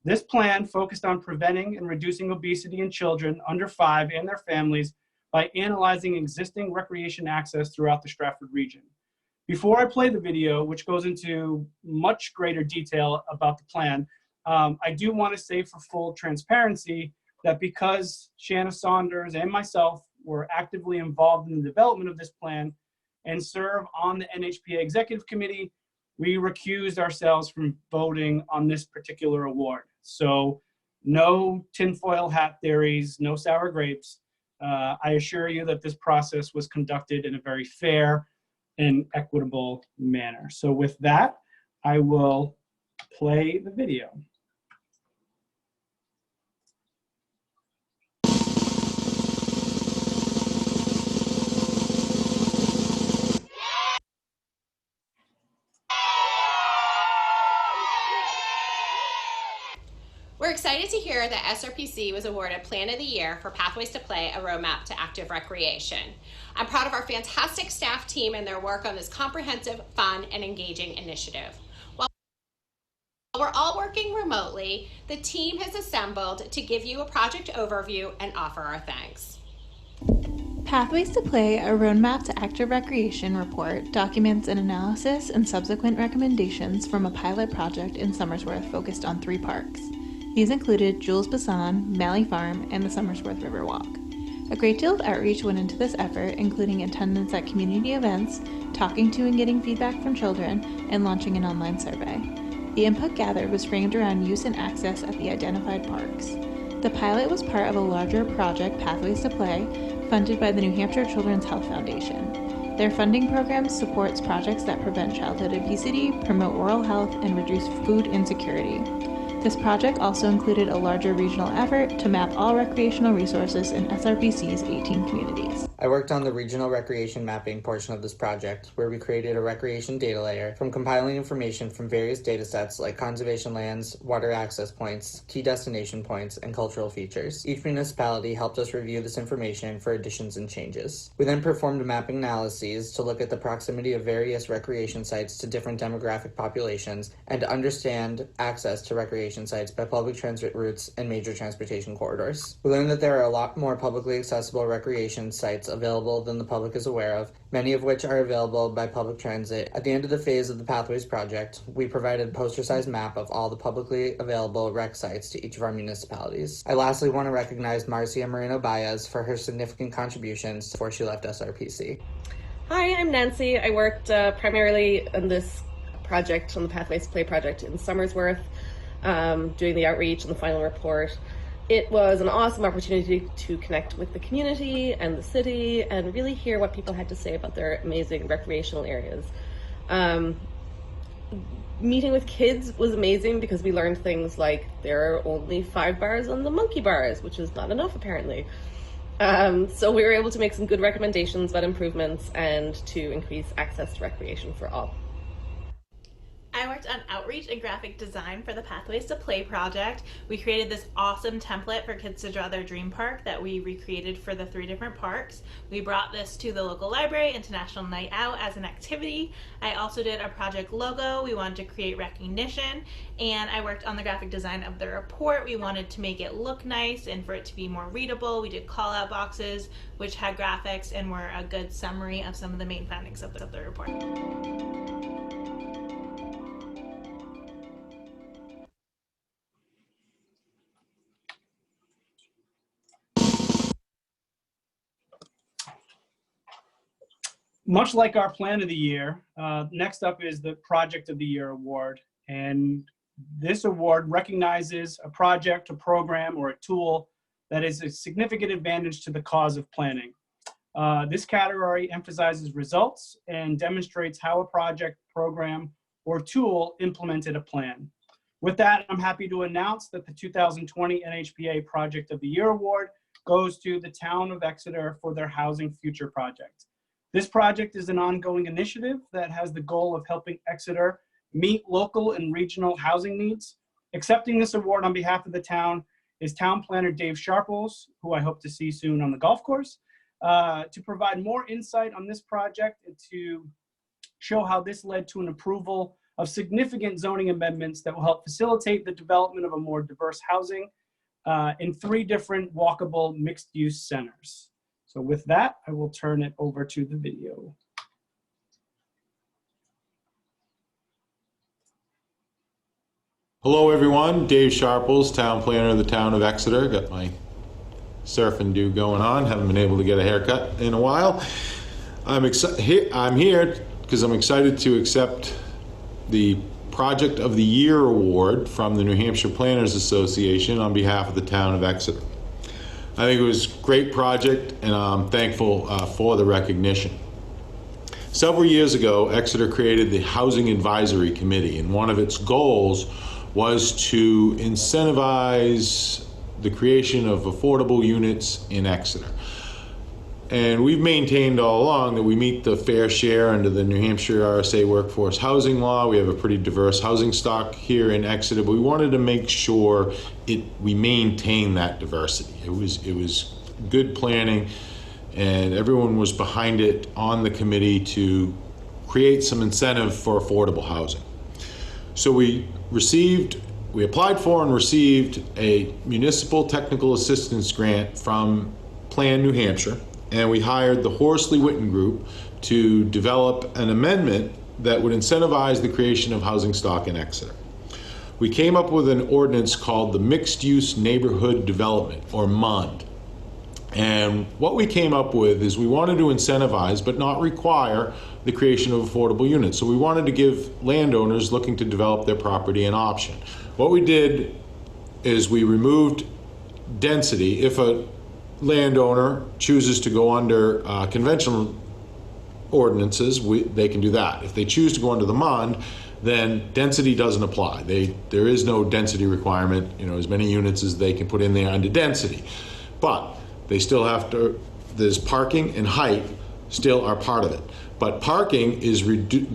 This plan focused on preventing and reducing obesity in children under 5 and their families by analyzing existing recreation access throughout the Stratford region. Before I play the video, which goes into much greater detail about the plan, I do want to say for full transparency that because Shanna Saunders and myself were actively involved in the development of this plan and serve on the NHPA Executive Committee, we recused ourselves from voting on this particular award. So no tinfoil hat theories, no sour grapes. I assure you that this process was conducted in a very fair and equitable manner. So with that, I will play the video. We're excited to hear that SRPC was awarded Plan of the Year for Pathways to Play, a roadmap to active recreation. I'm proud of our fantastic staff team and their work on this comprehensive, fun, and engaging initiative. While we're all working remotely, the team has assembled to give you a project overview and offer our thanks. Pathways to Play, a roadmap to active recreation report documents an analysis and subsequent recommendations from a pilot project in Somersworth focused on 3 parks. These included Jules Bassan, Malley Farm, and the Somersworth River Walk. A great deal of outreach went into this effort, including attendance at community events, talking to and getting feedback from children, and launching an online survey. The input gathered was framed around use and access at the identified parks. The pilot was part of a larger project, Pathways to Play, funded by the New Hampshire Children's Health Foundation. Their funding program supports projects that prevent childhood obesity, promote oral health, and reduce food insecurity. This project also included a larger regional effort to map all recreational resources in SRPC's 18 communities. I worked on the regional recreation mapping portion of this project, where we created a recreation data layer from compiling information from various data sets like conservation lands, water access points, key destination points, and cultural features. Each municipality helped us review this information for additions and changes. We then performed mapping analyses to look at the proximity of various recreation sites to different demographic populations and to understand access to recreation sites by public transit routes and major transportation corridors. We learned that there are a lot more publicly accessible recreation sites available than the public is aware of, many of which are available by public transit. At the end of the phase of the Pathways project, we provided a poster-sized map of all the publicly available rec sites to each of our municipalities. I lastly want to recognize Marcia Moreno-Baez for her significant contributions before she left SRPC. Hi, I'm Nancy. I worked primarily on this project, on the Pathways to Play project in Somersworth, doing the outreach and the final report. It was an awesome opportunity to connect with the community and the city and really hear what people had to say about their amazing recreational areas. Meeting with kids was amazing because we learned things like there are only 5 bars on the monkey bars, which is not enough apparently. So we were able to make some good recommendations about improvements and to increase access to recreation for all. I worked on outreach and graphic design for the Pathways to Play project. We created this awesome template for kids to draw their dream park that we recreated for the 3 different parks. We brought this to the local library, International Night Out, as an activity. I also did a project logo. We wanted to create recognition, and I worked on the graphic design of the report. We wanted to make it look nice and for it to be more readable. We did call out boxes which had graphics and were a good summary of some of the main findings of the report. Much like our plan of the year, next up is the Project of the Year award. And this award recognizes a project, a program, or a tool that is a significant advantage to the cause of planning. This category emphasizes results and demonstrates how a project, program, or tool implemented a plan. With that, I'm happy to announce that the 2020 NHPA Project of the Year award goes to the town of Exeter for their Housing Future project. This project is an ongoing initiative that has the goal of helping Exeter meet local and regional housing needs. Accepting this award on behalf of the town is Town Planner Dave Sharples, who I hope to see soon on the golf course, to provide more insight on this project and to show how this led to an approval of significant zoning amendments that will help facilitate the development of a more diverse housing in 3 different walkable mixed-use centers. So with that, I will turn it over to the video. Hello everyone, Dave Sharples, Town Planner of the Town of Exeter. Got my surf and do going on. Haven't been able to get a haircut in a while. I'm here because I'm excited to accept the Project of the Year award from the New Hampshire Planners Association on behalf of the Town of Exeter. I think it was a great project, and I'm thankful for the recognition. Several years ago, Exeter created the Housing Advisory Committee, and one of its goals was to incentivize the creation of affordable units in Exeter. And we've maintained all along that we meet the fair share under the New Hampshire RSA workforce housing law. We have a pretty diverse housing stock here in Exeter, but we wanted to make sure we maintain that diversity. It was good planning, and everyone was behind it on the committee to create some incentive for affordable housing. So we applied for and received a municipal technical assistance grant from Plan New Hampshire, and we hired the Horsley Witten Group to develop an amendment that would incentivize the creation of housing stock in Exeter. We came up with an ordinance called the Mixed Use Neighborhood Development, or MUND. And what we came up with is we wanted to incentivize but not require the creation of affordable units. So we wanted to give landowners looking to develop their property an option. What we did is we removed density. If a landowner chooses to go under conventional ordinances, they can do that. If they choose to go under the MUND, then density doesn't apply. There is no density requirement, as many units as they can put in there under density. But they still have to, there's parking and height still are part of it. But parking is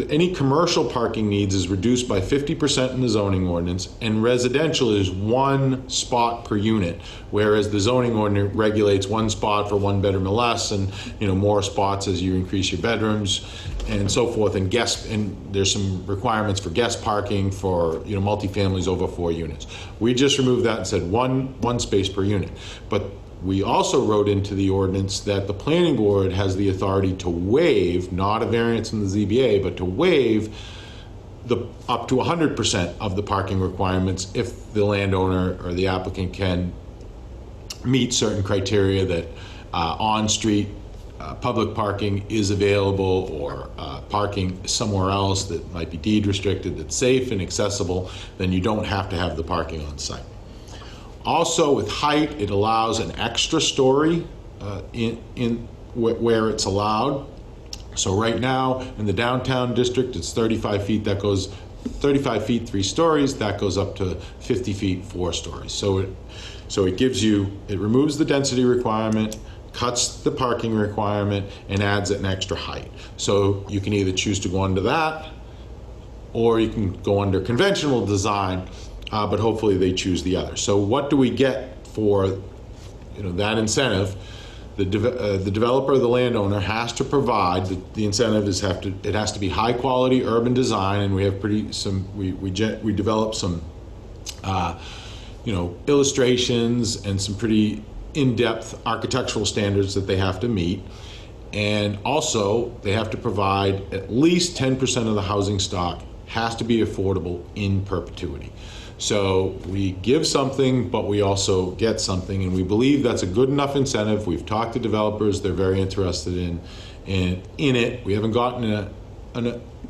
any commercial parking needs is reduced by 50% in the zoning ordinance, and residential is 1 spot per unit, whereas the zoning ordinance regulates 1 spot for 1 bedroom or less, and more spots as you increase your bedrooms and so forth. And there's some requirements for guest parking for multifamilies over 4 units. We just removed that and said one space per unit. But We also wrote into the ordinance that the planning board has the authority to waive, not a variance from the ZBA, but to waive up to 100% of the parking requirements if the landowner or the applicant can meet certain criteria that on-street public parking is available, or parking somewhere else that might be deed restricted that's safe and accessible, then you don't have to have the parking on site. Also, with height, it allows an extra story where it's allowed. So right now in the downtown district, it's 35 feet. That goes 35 feet, 3 stories. That goes up to 50 feet, 4 stories. So it gives you, it removes the density requirement, cuts the parking requirement, and adds an extra height. So you can either choose to go under that, or you can go under conventional design, but hopefully they choose the other. So what do we get for that incentive? The developer or the landowner has to provide, the incentive is it has to be high quality urban design, and we have we developed some illustrations and some pretty in-depth architectural standards that they have to meet. And also they have to provide at least 10% of the housing stock has to be affordable in perpetuity. So we give something, but we also get something, and we believe that's a good enough incentive. We've talked to developers; they're very interested in it. We haven't gotten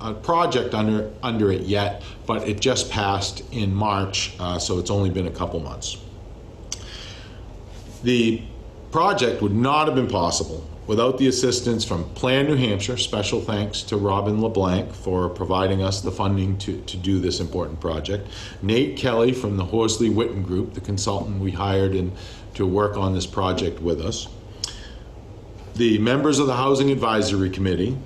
a project under it yet, but it just passed in March, so it's only been a couple months. The project would not have been possible without the assistance from Plan New Hampshire. Special thanks to Robin LeBlanc for providing us the funding to do this important project. Nate Kelly from the Horsley Witten Group, the consultant we hired to work on this project with us. The members of the Housing Advisory Committee.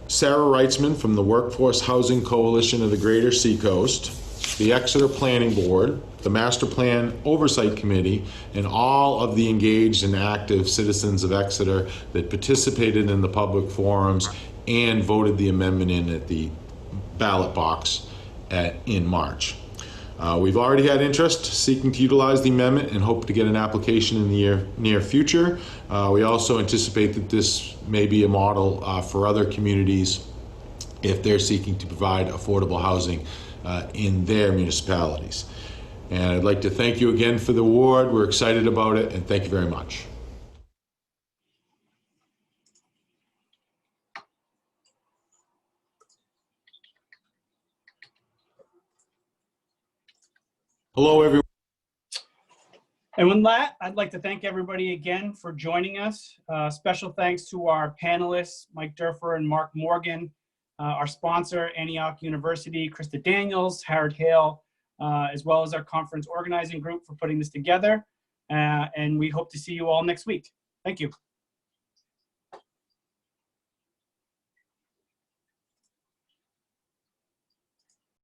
Sarah Reitzman from the Workforce Housing Coalition of the Greater Seacoast. The Exeter Planning Board, the Master Plan Oversight Committee, and all of the engaged and active citizens of Exeter that participated in the public forums and voted the amendment in at the ballot box in March. We've already had interest seeking to utilize the amendment and hope to get an application in the near future. We also anticipate that this may be a model for other communities if they're seeking to provide affordable housing in their municipalities. And I'd like to thank you again for the award. We're excited about it, and thank you very much. Hello, everyone. And with that, I'd like to thank everybody again for joining us. Special thanks to our panelists, Mike Durfer and Mark Morgan, our sponsor, Antioch University, Krista Daniels, Howard Hale, as well as our conference organizing group for putting this together. And we hope to see you all next week. Thank you.